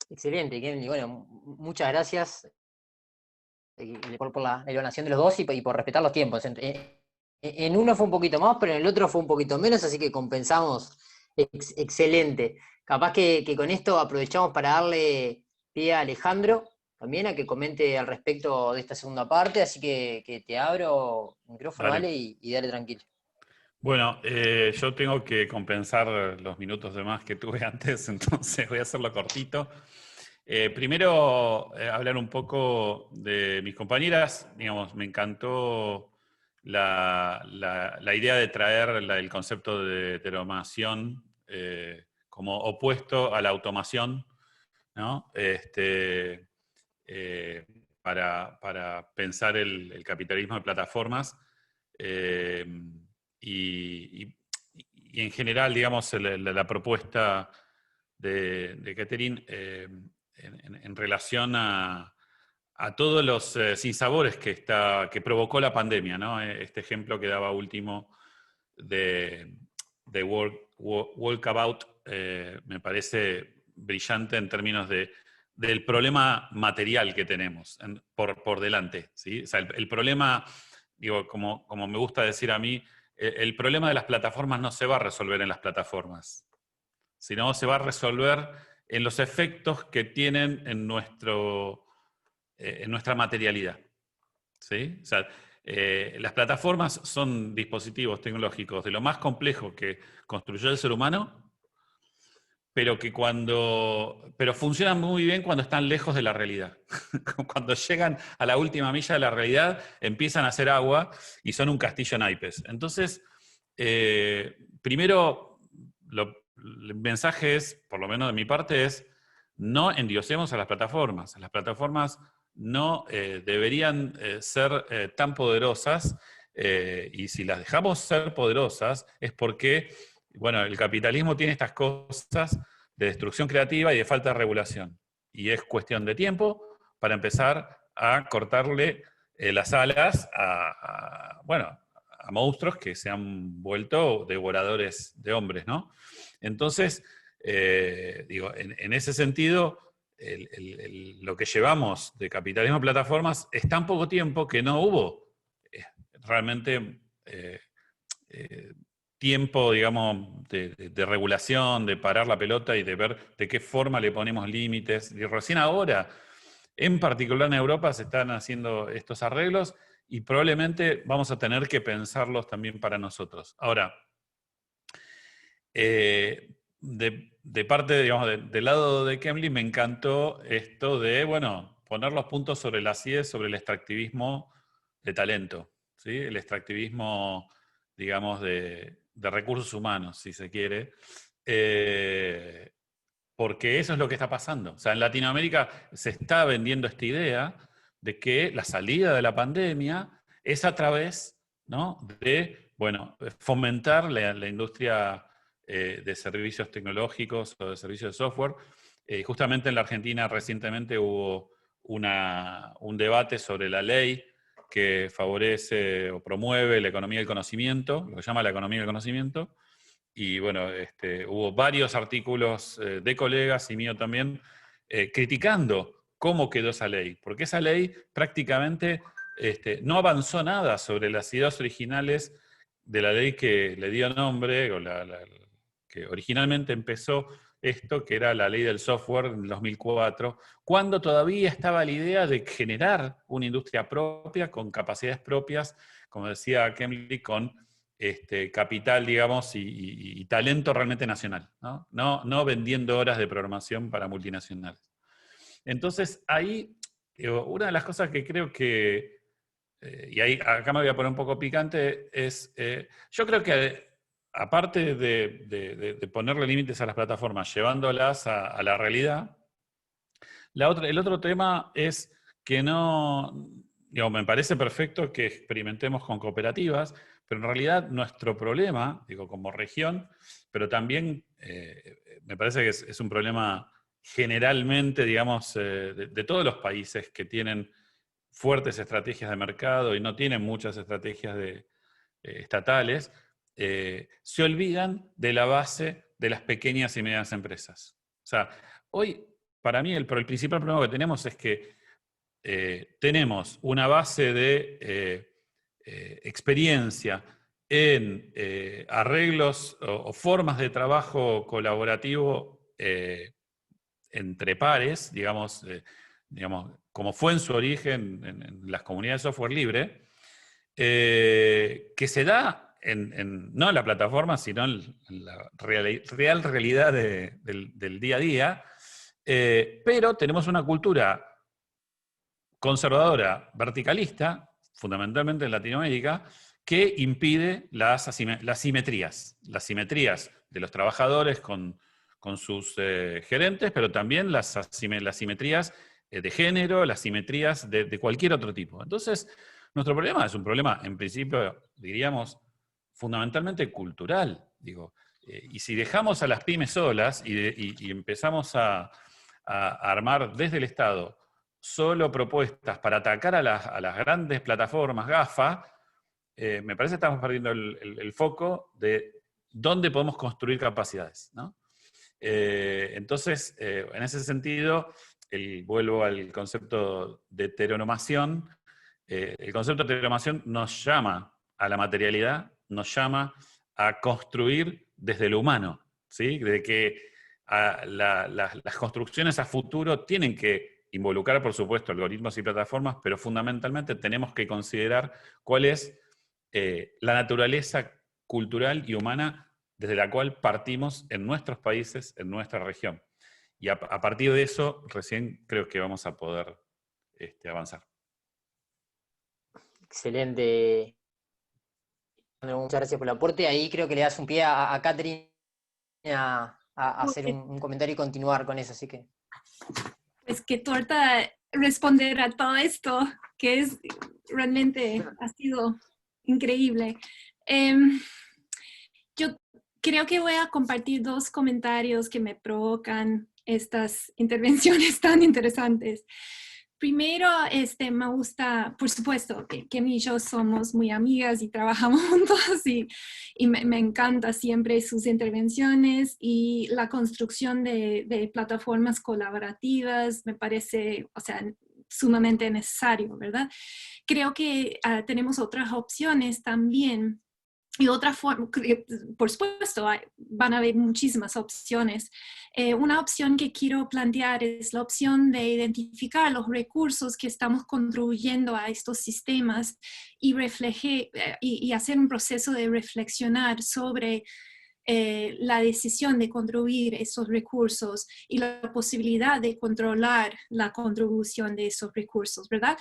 Excelente, Kemly. Bueno, muchas gracias por la evaluación de los dos y por respetar los tiempos. En uno fue un poquito más, pero en el otro fue un poquito menos, así que compensamos. Excelente. Capaz que con esto aprovechamos para darle pie a Alejandro también a que comente al respecto de esta segunda parte, así que te abro el micrófono, Dale. dale, y dale tranquilo. Bueno, yo tengo que compensar los minutos de más que tuve antes, entonces voy a hacerlo cortito. Primero, hablar un poco de mis compañeras. Digamos, me encantó la idea de traer el concepto de heteromación como opuesto a la automación, ¿no? Para pensar el capitalismo de plataformas. Y en general, digamos, la propuesta de Catherine en relación a todos los sinsabores que provocó la pandemia, ¿no? Este ejemplo que daba último de Walkabout me parece brillante en términos del problema material que tenemos por delante, ¿sí? O sea, el problema, digo, como me gusta decir a mí, el problema de las plataformas no se va a resolver en las plataformas, sino se va a resolver en los efectos que tienen en nuestra materialidad, ¿sí? O sea, las plataformas son dispositivos tecnológicos de lo más complejo que construyó el ser humano, pero funcionan muy bien cuando están lejos de la realidad. Cuando llegan a la última milla de la realidad, empiezan a hacer agua y son un castillo en naipes. Entonces, primero, el mensaje es, por lo menos de mi parte, es no endiosemos a las plataformas. Las plataformas no deberían ser tan poderosas, y si las dejamos ser poderosas es porque, bueno, el capitalismo tiene estas cosas de destrucción creativa y de falta de regulación. Y es cuestión de tiempo para empezar a cortarle las alas a a monstruos que se han vuelto devoradores de hombres, ¿no? Entonces, digo, en ese sentido, lo que llevamos de capitalismo a plataformas es tan poco tiempo que no hubo realmente tiempo, digamos, de regulación, de parar la pelota y de ver de qué forma le ponemos límites. Y recién ahora, en particular en Europa, se están haciendo estos arreglos y probablemente vamos a tener que pensarlos también para nosotros. Ahora, de parte, digamos, del lado de Cambly me encantó esto de, bueno, poner los puntos sobre las IES, sobre el extractivismo de talento, ¿sí? El extractivismo, digamos, de recursos humanos, si se quiere, porque eso es lo que está pasando. O sea, en Latinoamérica se está vendiendo esta idea de que la salida de la pandemia es a través, ¿no?, de, bueno, fomentar la industria de servicios tecnológicos o de servicios de software. Justamente en la Argentina recientemente hubo un debate sobre la ley que favorece o promueve la economía del conocimiento, lo que llama la economía del conocimiento, y bueno, hubo varios artículos de colegas y mío también criticando cómo quedó esa ley, porque esa ley prácticamente no avanzó nada sobre las ideas originales de la ley que le dio nombre, o que originalmente empezó esto, que era la ley del software en 2004, cuando todavía estaba la idea de generar una industria propia, con capacidades propias, como decía Cambly, con capital, digamos, y talento realmente nacional, ¿no? No vendiendo horas de programación para multinacionales. Entonces, ahí, una de las cosas que creo que, y ahí acá me voy a poner un poco picante, es, yo creo que aparte de ponerle límites a las plataformas, llevándolas a la realidad, el otro tema es que no, digo, me parece perfecto que experimentemos con cooperativas, pero en realidad nuestro problema, digo, como región, pero también me parece que es un problema generalmente, digamos, de todos los países que tienen fuertes estrategias de mercado y no tienen muchas estrategias estatales, se olvidan de la base de las pequeñas y medianas empresas. O sea, hoy, para mí, el principal problema que tenemos es que tenemos una base de experiencia en arreglos o formas de trabajo colaborativo entre pares, digamos, como fue en su origen en las comunidades de software libre, que se da no en la plataforma, sino en la real realidad del día a día, pero tenemos una cultura conservadora, verticalista, fundamentalmente en Latinoamérica, que impide las simetrías de los trabajadores con sus gerentes, pero también las simetrías de género, las simetrías de cualquier otro tipo. Entonces, nuestro problema es un problema, en principio, diríamos, fundamentalmente cultural. Digo, y si dejamos a las pymes solas y empezamos a armar desde el Estado solo propuestas para atacar a las grandes plataformas GAFA, me parece que estamos perdiendo el foco de dónde podemos construir capacidades, ¿no? Entonces, en ese sentido, vuelvo al concepto de heteronomación. El concepto de heteronomación nos llama a la materialidad, nos llama a construir desde lo humano, ¿sí? De que las construcciones a futuro tienen que involucrar, por supuesto, algoritmos y plataformas, pero fundamentalmente tenemos que considerar cuál es la naturaleza cultural y humana desde la cual partimos en nuestros países, en nuestra región. Y a partir de eso, recién creo que vamos a poder avanzar. Excelente. Muchas gracias por el aporte. Ahí creo que le das un pie a Catherine a hacer un comentario y continuar con eso, así que... Pues qué torta responder a todo esto, que es realmente ha sido increíble. Yo creo que voy a compartir dos comentarios que me provocan estas intervenciones tan interesantes. Primero, me gusta, por supuesto, que Kim y yo somos muy amigas y trabajamos juntos y me encanta siempre sus intervenciones y la construcción de plataformas colaborativas me parece, o sea, sumamente necesario, ¿verdad? Creo que tenemos otras opciones también. Y otra forma, por supuesto, van a haber muchísimas opciones. Una opción que quiero plantear es la opción de identificar los recursos que estamos contribuyendo a estos sistemas y, y hacer un proceso de reflexionar sobre la decisión de contribuir esos recursos y la posibilidad de controlar la contribución de esos recursos, ¿verdad?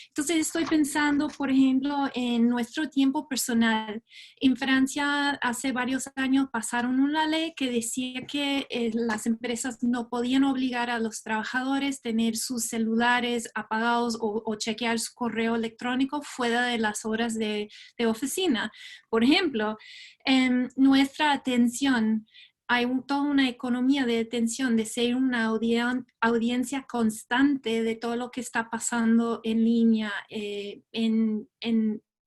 Entonces estoy pensando, por ejemplo, en nuestro tiempo personal. En Francia hace varios años pasaron una ley que decía que las empresas no podían obligar a los trabajadores a tener sus celulares apagados o chequear su correo electrónico fuera de las horas de oficina. Por ejemplo, en nuestra atención, hay toda una economía de atención, de ser una audiencia constante de todo lo que está pasando en línea,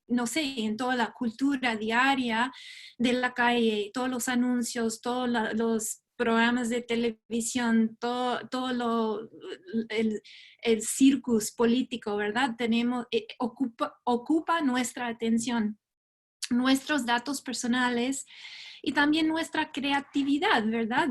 no sé, en toda la cultura diaria de la calle, todos los anuncios, todos los programas de televisión, todo el circus político, ¿verdad? Ocupa nuestra atención, nuestros datos personales y también nuestra creatividad, ¿verdad?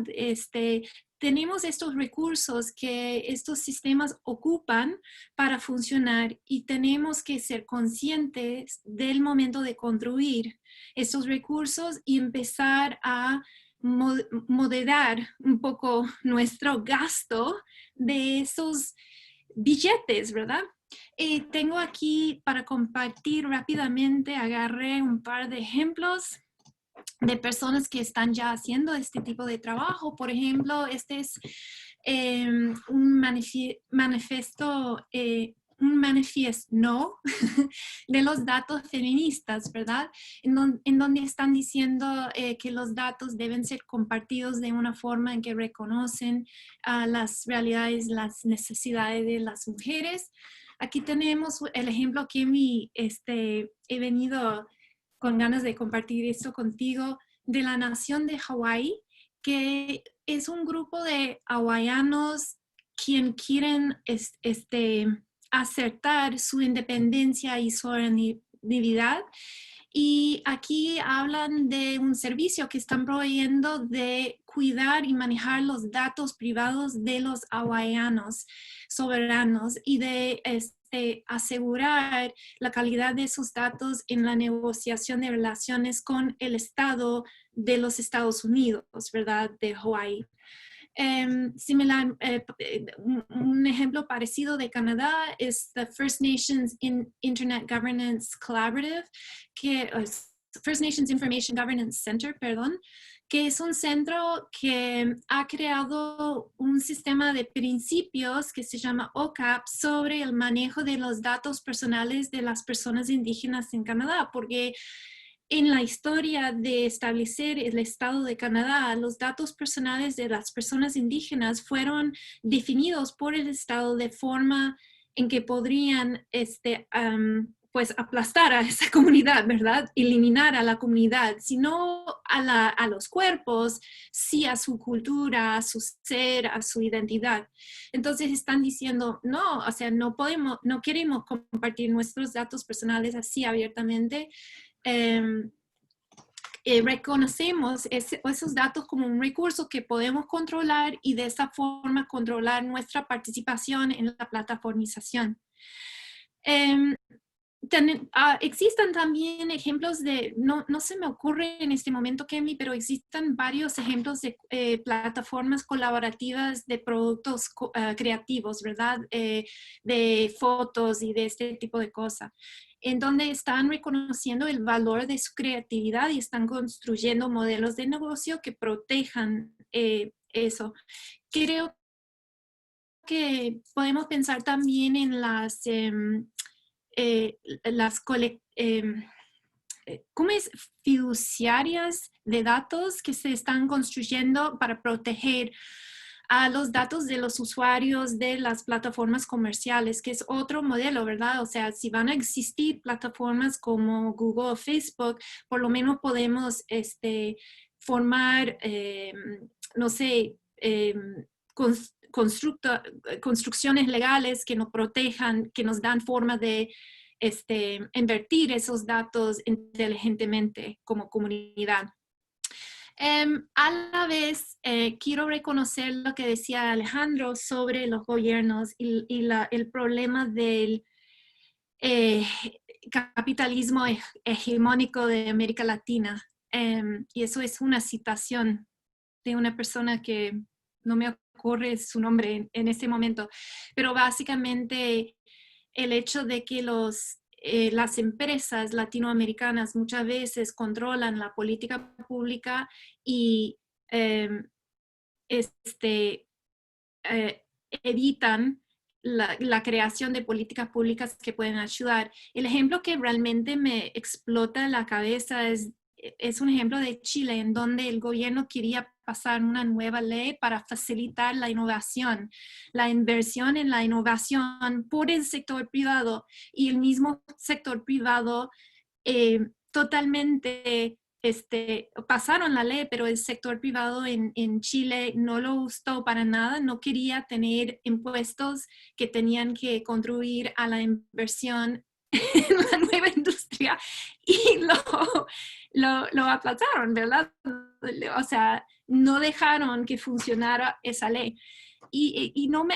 Tenemos estos recursos que estos sistemas ocupan para funcionar y tenemos que ser conscientes del momento de construir estos recursos y empezar a moderar un poco nuestro gasto de esos billetes, ¿verdad? Tengo aquí para compartir rápidamente, agarré un par de ejemplos de personas que están ya haciendo este tipo de trabajo. Por ejemplo, este es un manifiesto no de los datos feministas, ¿verdad? En donde están diciendo que los datos deben ser compartidos de una forma en que reconocen las realidades, las necesidades de las mujeres. Aquí tenemos el ejemplo que he venido con ganas de compartir esto contigo, de la nación de Hawái, que es un grupo de hawaianos quien quieren acertar su independencia y soberanía. Y aquí hablan de un servicio que están proveyendo de cuidar y manejar los datos privados de los hawaianos soberanos y de asegurar la calidad de esos datos en la negociación de relaciones con el Estado de los Estados Unidos, ¿verdad? De Hawái. Similar, un ejemplo parecido de Canadá es the First Nations Internet Governance Collaborative, First Nations Information Governance Center, perdón, que es un centro que ha creado un sistema de principios que se llama OCAP sobre el manejo de los datos personales de las personas indígenas en Canadá, porque en la historia de establecer el Estado de Canadá, los datos personales de las personas indígenas fueron definidos por el Estado de forma en que podrían pues aplastar a esa comunidad, ¿verdad? Eliminar a la comunidad, sino a los cuerpos, sí a su cultura, a su ser, a su identidad. Entonces están diciendo, no, o sea, no queremos compartir nuestros datos personales así abiertamente. Reconocemos esos datos como un recurso que podemos controlar y de esa forma controlar nuestra participación en la plataformización. Existen también ejemplos de, no se me ocurre en este momento, Kemi, pero existen varios ejemplos de plataformas colaborativas de productos creativos, ¿verdad? De fotos y de este tipo de cosas, en donde están reconociendo el valor de su creatividad y están construyendo modelos de negocio que protejan eso. Creo que podemos pensar también en las fiduciarias de datos que se están construyendo para proteger a los datos de los usuarios de las plataformas comerciales, que es otro modelo, ¿verdad? O sea, si van a existir plataformas como Google o Facebook, por lo menos podemos formar, no sé, construcciones legales que nos protejan, que nos dan forma de invertir esos datos inteligentemente como comunidad. A la vez, quiero reconocer lo que decía Alejandro sobre los gobiernos y el problema del capitalismo hegemónico de América Latina. Y eso es una citación de una persona que no me ocurre su nombre en este momento, pero básicamente el hecho de que las empresas latinoamericanas muchas veces controlan la política pública y evitan la creación de políticas públicas que pueden ayudar. El ejemplo que realmente me explota la cabeza es un ejemplo de Chile, en donde el gobierno quería pasar una nueva ley para facilitar la innovación, la inversión en la innovación por el sector privado, y el mismo sector privado totalmente pasaron la ley, pero el sector privado en Chile no lo gustó para nada, no quería tener impuestos que tenían que contribuir a la inversión en la nueva industria, y lo aplazaron, ¿verdad? O sea, no dejaron que funcionara esa ley. Y no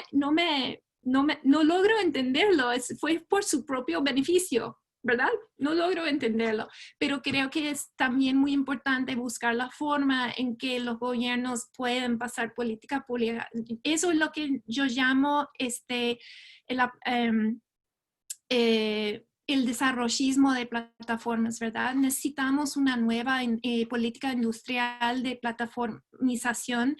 logro entenderlo, fue por su propio beneficio, ¿verdad? No logro entenderlo, pero creo que es también muy importante buscar la forma en que los gobiernos pueden pasar política pública. Eso es lo que yo llamo el desarrollismo de plataformas, ¿verdad? Necesitamos una nueva política industrial de plataformización,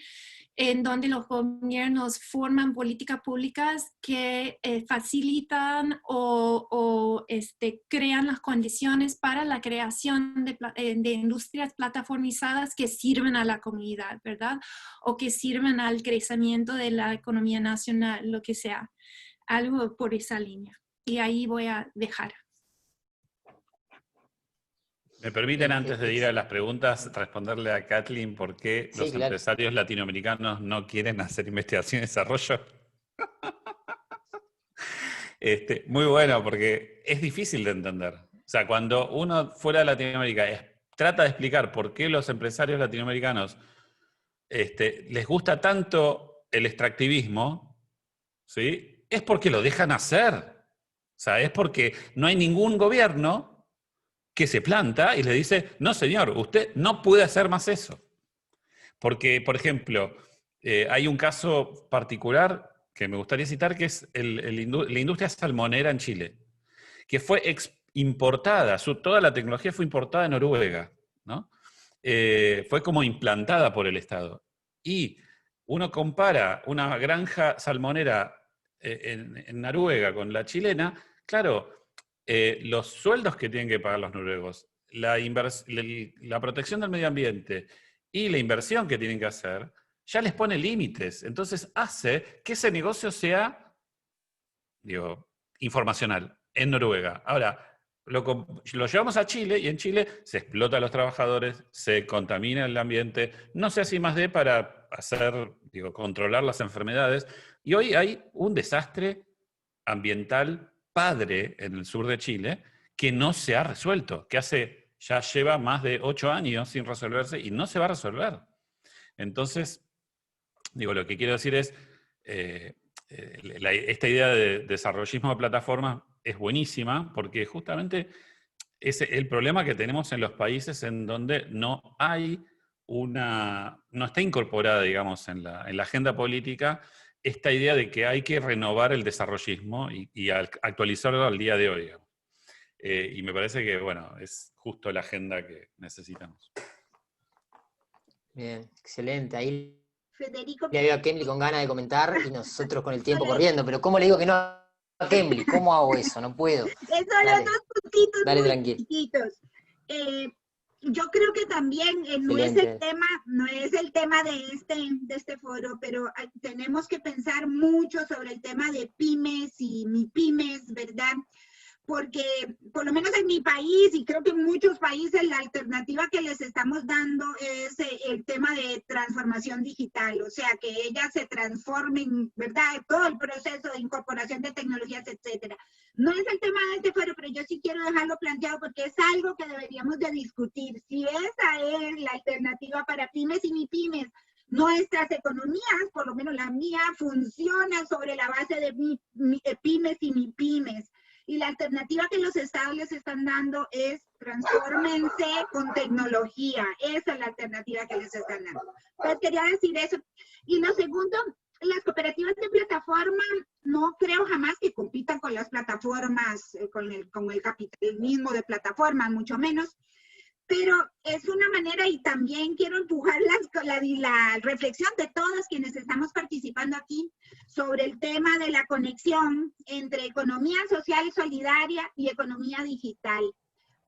en donde los gobiernos forman políticas públicas que facilitan o crean las condiciones para la creación de industrias plataformizadas que sirven a la comunidad, ¿verdad? O que sirven al crecimiento de la economía nacional, lo que sea. Algo por esa línea. Y ahí voy a dejar. ¿Me permiten, antes de ir a las preguntas, responderle a Kathleen por qué Sí, los claro. empresarios latinoamericanos no quieren hacer investigación y desarrollo? Muy bueno, porque es difícil de entender. O sea, cuando uno fuera de Latinoamérica trata de explicar por qué los empresarios latinoamericanos les gusta tanto el extractivismo, ¿sí? Es porque lo dejan hacer. O sea, es porque no hay ningún gobierno que se planta y le dice, no señor, usted no puede hacer más eso. Porque, por ejemplo, hay un caso particular que me gustaría citar, que es la industria salmonera en Chile, que fue importada, toda la tecnología fue importada en Noruega, ¿no? Fue como implantada por el Estado. Y uno compara una granja salmonera en Noruega con la chilena, claro, los sueldos que tienen que pagar los noruegos, la protección del medio ambiente y la inversión que tienen que hacer, ya les pone límites. Entonces hace que ese negocio sea, informacional en Noruega. Ahora, lo llevamos a Chile, y en Chile se explota a los trabajadores, se contamina el ambiente, no se hace I+D para controlar las enfermedades, y hoy hay un desastre ambiental padre en el sur de Chile que no se ha resuelto, que ya lleva más de 8 años sin resolverse y no se va a resolver. Entonces, lo que quiero decir es, esta idea de desarrollismo de plataformas es buenísima, porque justamente es el problema que tenemos en los países en donde no está incorporada, digamos, en la agenda política, esta idea de que hay que renovar el desarrollismo y actualizarlo al día de hoy. Y me parece que, bueno, es justo la agenda que necesitamos. Bien, excelente. Ahí Federico. le veo a Kemli con ganas de comentar y nosotros con el tiempo corriendo, pero ¿cómo le digo que no a Kemli? ¿Cómo hago eso? No puedo. Es solo dos puntitos dale, muy tranquilo. chiquitos. yo creo que también no es el tema de este foro, pero tenemos que pensar mucho sobre el tema de pymes y MIPYMES, ¿verdad? Porque por lo menos en mi país y creo que en muchos países la alternativa que les estamos dando es el tema de transformación digital, o sea, que ellas se transformen, ¿verdad? Todo el proceso de incorporación de tecnologías, etcétera. No es el tema de este foro, pero yo sí quiero dejarlo planteado porque es algo que deberíamos de discutir. Si esa es la alternativa para pymes y MIPYMES, nuestras economías, por lo menos la mía, funciona sobre la base de pymes y MIPYMES. Y la alternativa que los estados les están dando es transfórmense con tecnología. Esa es la alternativa que les están dando. Entonces quería decir eso. Y lo segundo, las cooperativas de plataforma no creo jamás que compitan con las plataformas, con el capitalismo de plataforma, mucho menos. Pero es una manera, y también quiero empujar la reflexión de todos quienes estamos participando aquí sobre el tema de la conexión entre economía social y solidaria y economía digital.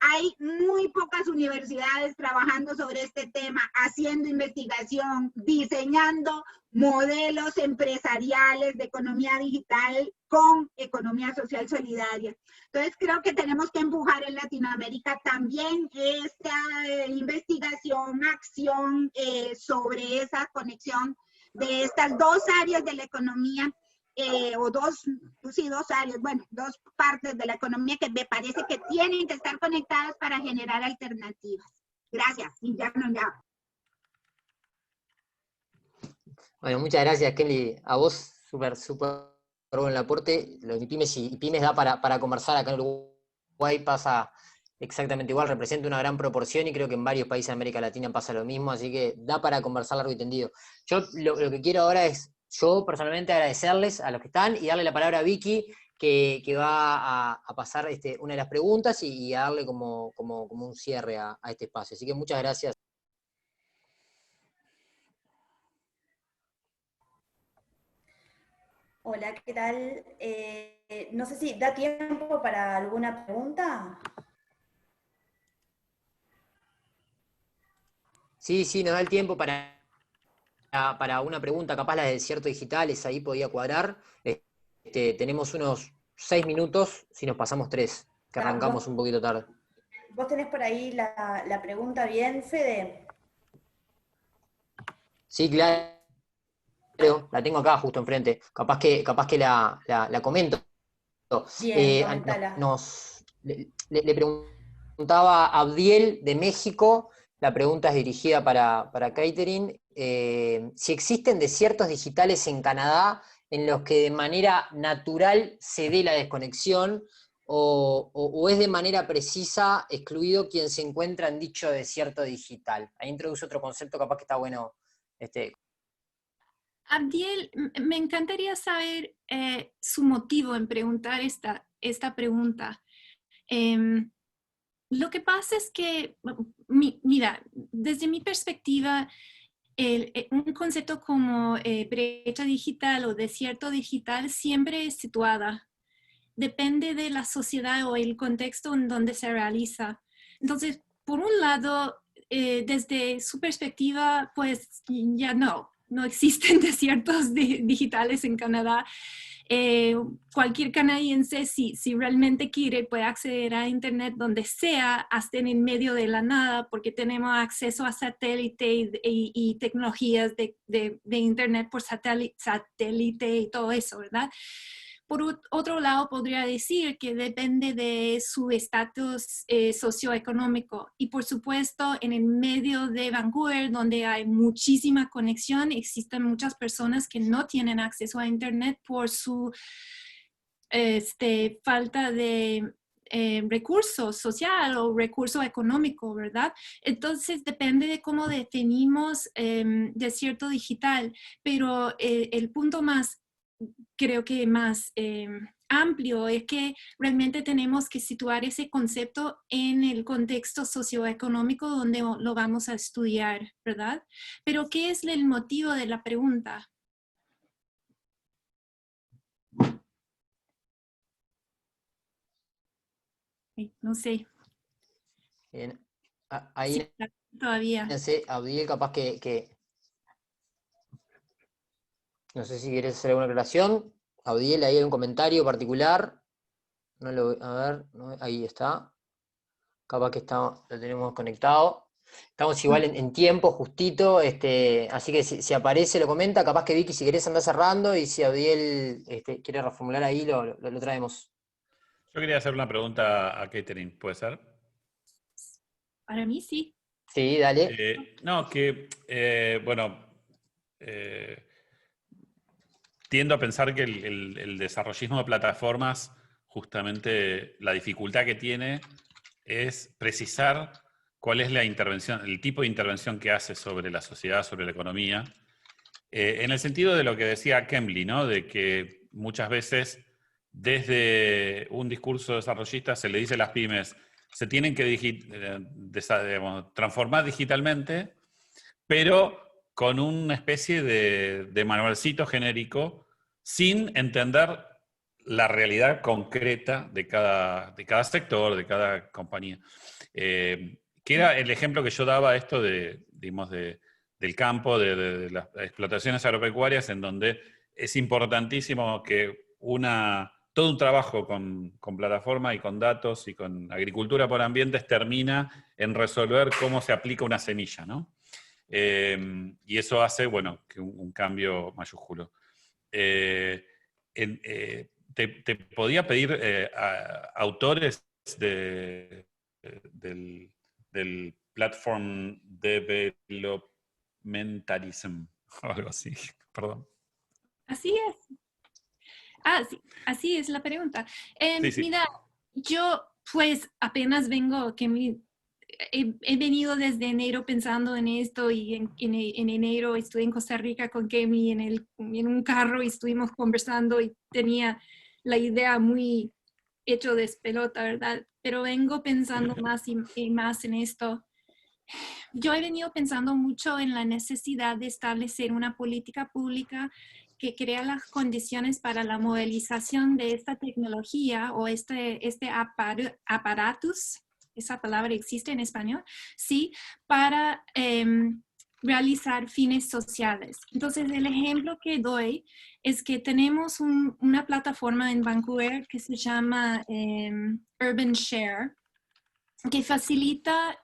Hay muy pocas universidades trabajando sobre este tema, haciendo investigación, diseñando modelos empresariales de economía digital con economía social solidaria. Entonces creo que tenemos que empujar en Latinoamérica también esta investigación, acción sobre esa conexión de estas dos áreas de la economía. O dos áreas, bueno, dos partes de la economía que me parece que tienen que estar conectadas para generar alternativas. Gracias. Y ya no, ya. Bueno, muchas gracias, Kelly. A vos, súper buen el aporte. Los MIPYMES y pymes da para conversar. Acá en Uruguay pasa exactamente igual, representa una gran proporción y creo que en varios países de América Latina pasa lo mismo, así que da para conversar largo y tendido. Yo lo que quiero ahora es, yo personalmente agradecerles a los que están y darle la palabra a Vicky, que va a pasar una de las preguntas y a darle como un cierre a este espacio. Así que muchas gracias. Hola, ¿qué tal? No sé si da tiempo para alguna pregunta. Sí, nos da el tiempo para una pregunta, capaz la de Desierto Digitales, ahí podía cuadrar. Tenemos unos 6 minutos, si nos pasamos 3, que arrancamos un poquito tarde. ¿Vos tenés por ahí la pregunta bien, Fede? Sí, claro, la tengo acá justo enfrente. Capaz que la comento. Bien, comentala. Le preguntaba a Abdiel de México, la pregunta es dirigida para Catherine, si existen desiertos digitales en Canadá en los que de manera natural se dé la desconexión o es de manera precisa excluido quien se encuentra en dicho desierto digital. Ahí introduce otro concepto, capaz que está bueno. Abdiel, me encantaría saber su motivo en preguntar esta pregunta. Lo que pasa es que, mira, desde mi perspectiva, un concepto como brecha digital o desierto digital siempre es situada. Depende de la sociedad o el contexto en donde se realiza. Entonces, por un lado, desde su perspectiva, pues ya no existen desiertos digitales en Canadá. Cualquier canadiense, si realmente quiere, puede acceder a Internet donde sea, hasta en medio de la nada, porque tenemos acceso a satélite y tecnologías de Internet por satélite y todo eso, ¿verdad? Por otro lado, podría decir que depende de su estatus socioeconómico. Y por supuesto, en el medio de Vancouver, donde hay muchísima conexión, existen muchas personas que no tienen acceso a Internet por su falta de recurso social o recurso económico, ¿verdad? Entonces depende de cómo definimos desierto digital, pero el punto más, creo que más amplio es que realmente tenemos que situar ese concepto en el contexto socioeconómico donde lo vamos a estudiar, ¿verdad? Pero ¿qué es el motivo de la pregunta? No sé. Bien. Ahí, Sí, todavía. no sé, Abdiel, capaz no sé si quieres hacer alguna aclaración. Abdiel, ahí hay un comentario particular. No lo, a ver, ahí está. Capaz que lo tenemos conectado. Estamos igual en tiempo, justito, así que si aparece lo comenta, capaz que Vicky, si querés andar cerrando, y si Abdiel quiere reformular ahí, lo traemos. Yo quería hacer una pregunta a Catherine, ¿puede ser? Para mí sí. Sí, dale. No, bueno, tiendo a pensar que el desarrollismo de plataformas, justamente la dificultad que tiene es precisar cuál es la intervención, el tipo de intervención que hace sobre la sociedad, sobre la economía, en el sentido de lo que decía Cambly, ¿no? De que muchas veces desde un discurso desarrollista se le dice a las pymes, se tienen que transformar digitalmente, pero con una especie de manualcito genérico, sin entender la realidad concreta de cada sector, de cada compañía. Que era el ejemplo que yo daba esto digamos, del campo, de las explotaciones agropecuarias, en donde es importantísimo que todo un trabajo con plataforma y con datos y con agricultura por ambientes termina en resolver cómo se aplica una semilla, ¿no? Y eso hace, bueno, que un cambio mayúsculo. Te podía pedir autores del Platform Developmentalism, o algo así, perdón. Así es. Sí, así es la pregunta. Sí. Mira, yo pues apenas vengo, he venido desde enero pensando en esto y en enero estuve en Costa Rica con Kemi en un carro y estuvimos conversando y tenía la idea muy hecho despelota, ¿verdad? Pero vengo pensando más y más en esto. Yo he venido pensando mucho en la necesidad de establecer una política pública que crea las condiciones para la movilización de esta tecnología o este aparatus, esa palabra existe en español, sí, para realizar fines sociales. Entonces, el ejemplo que doy es que tenemos una plataforma en Vancouver que se llama Urban Share, que facilita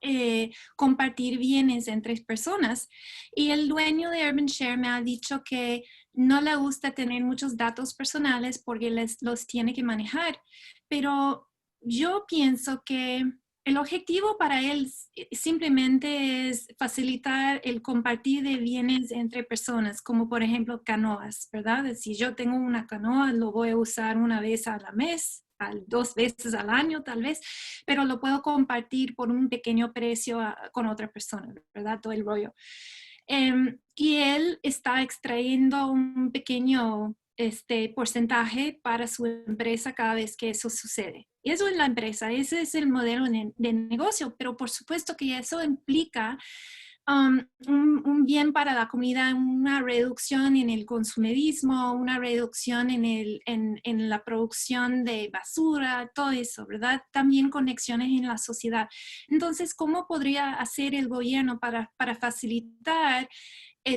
compartir bienes entre personas. Y el dueño de Urban Share me ha dicho que no le gusta tener muchos datos personales porque los tiene que manejar. Pero yo pienso que el objetivo para él simplemente es facilitar el compartir de bienes entre personas, como por ejemplo canoas, ¿verdad? Si yo tengo una canoa, lo voy a usar una vez al mes, 2 veces al año tal vez, pero lo puedo compartir por un pequeño precio con otra persona, ¿verdad? Todo el rollo. Y él está extrayendo un pequeño porcentaje para su empresa cada vez que eso sucede. Y eso es la empresa, ese es el modelo de negocio, pero por supuesto que eso implica un bien para la comunidad, una reducción en el consumerismo, una reducción en la producción de basura, todo eso, ¿verdad? También conexiones en la sociedad. Entonces, ¿cómo podría hacer el gobierno para facilitar,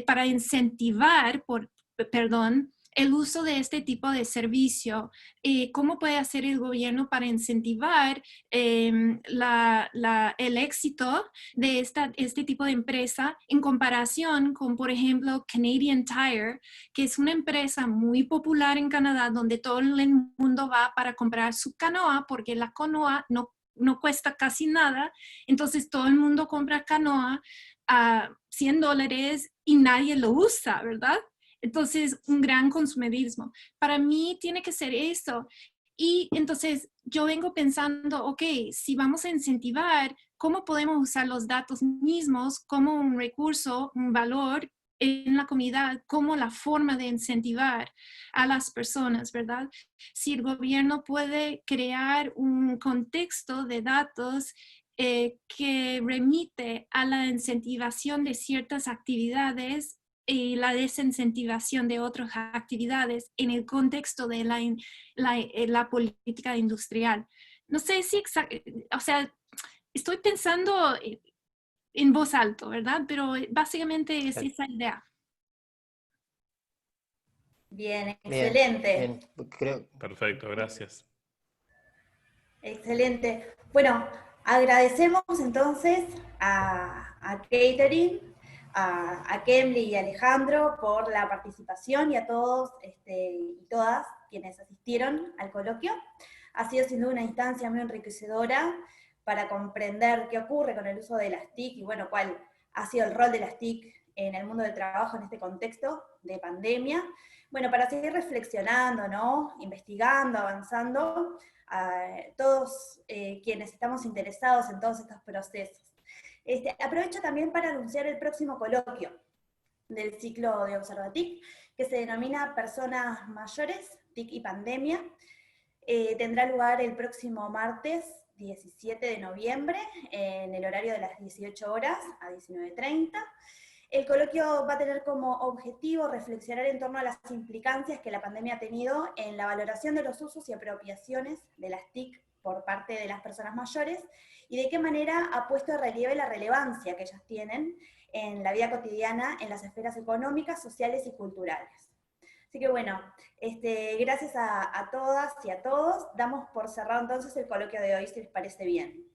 para incentivar, el uso de este tipo de servicio? ¿Cómo puede hacer el gobierno para incentivar el éxito de este tipo de empresa en comparación con, por ejemplo, Canadian Tire, que es una empresa muy popular en Canadá donde todo el mundo va para comprar su canoa porque la canoa no cuesta casi nada, entonces todo el mundo compra canoa a $100 y nadie lo usa, ¿verdad? Entonces, un gran consumerismo. Para mí tiene que ser eso. Y entonces yo vengo pensando, ok, si vamos a incentivar, ¿cómo podemos usar los datos mismos como un recurso, un valor en la comunidad, como la forma de incentivar a las personas, ¿verdad? Si el gobierno puede crear un contexto de datos que remite a la incentivación de ciertas actividades y la desincentivación de otras actividades en el contexto de la política industrial. No sé si, o sea, estoy pensando en voz alta, ¿verdad? Pero básicamente es esa idea. Bien, Bien, excelente. bien. Creo, Perfecto, gracias. Excelente. Bueno, agradecemos entonces a Catherine, a Kemli y a Alejandro por la participación y a todos y todas quienes asistieron al coloquio. Ha sido sin duda una instancia muy enriquecedora para comprender qué ocurre con el uso de las TIC y bueno, cuál ha sido el rol de las TIC en el mundo del trabajo en este contexto de pandemia. Bueno, para seguir reflexionando, ¿no? Investigando, avanzando, todos quienes estamos interesados en todos estos procesos. Aprovecho también para anunciar el próximo coloquio del ciclo de Observatic, que se denomina Personas Mayores, TIC y Pandemia. Tendrá lugar el próximo martes 17 de noviembre, en el horario de las 18 horas a 19:30. El coloquio va a tener como objetivo reflexionar en torno a las implicancias que la pandemia ha tenido en la valoración de los usos y apropiaciones de las TIC por parte de las personas mayores, y de qué manera ha puesto de relieve la relevancia que ellas tienen en la vida cotidiana, en las esferas económicas, sociales y culturales. Así que bueno, gracias a todas y a todos. Damos por cerrado entonces el coloquio de hoy, si les parece bien.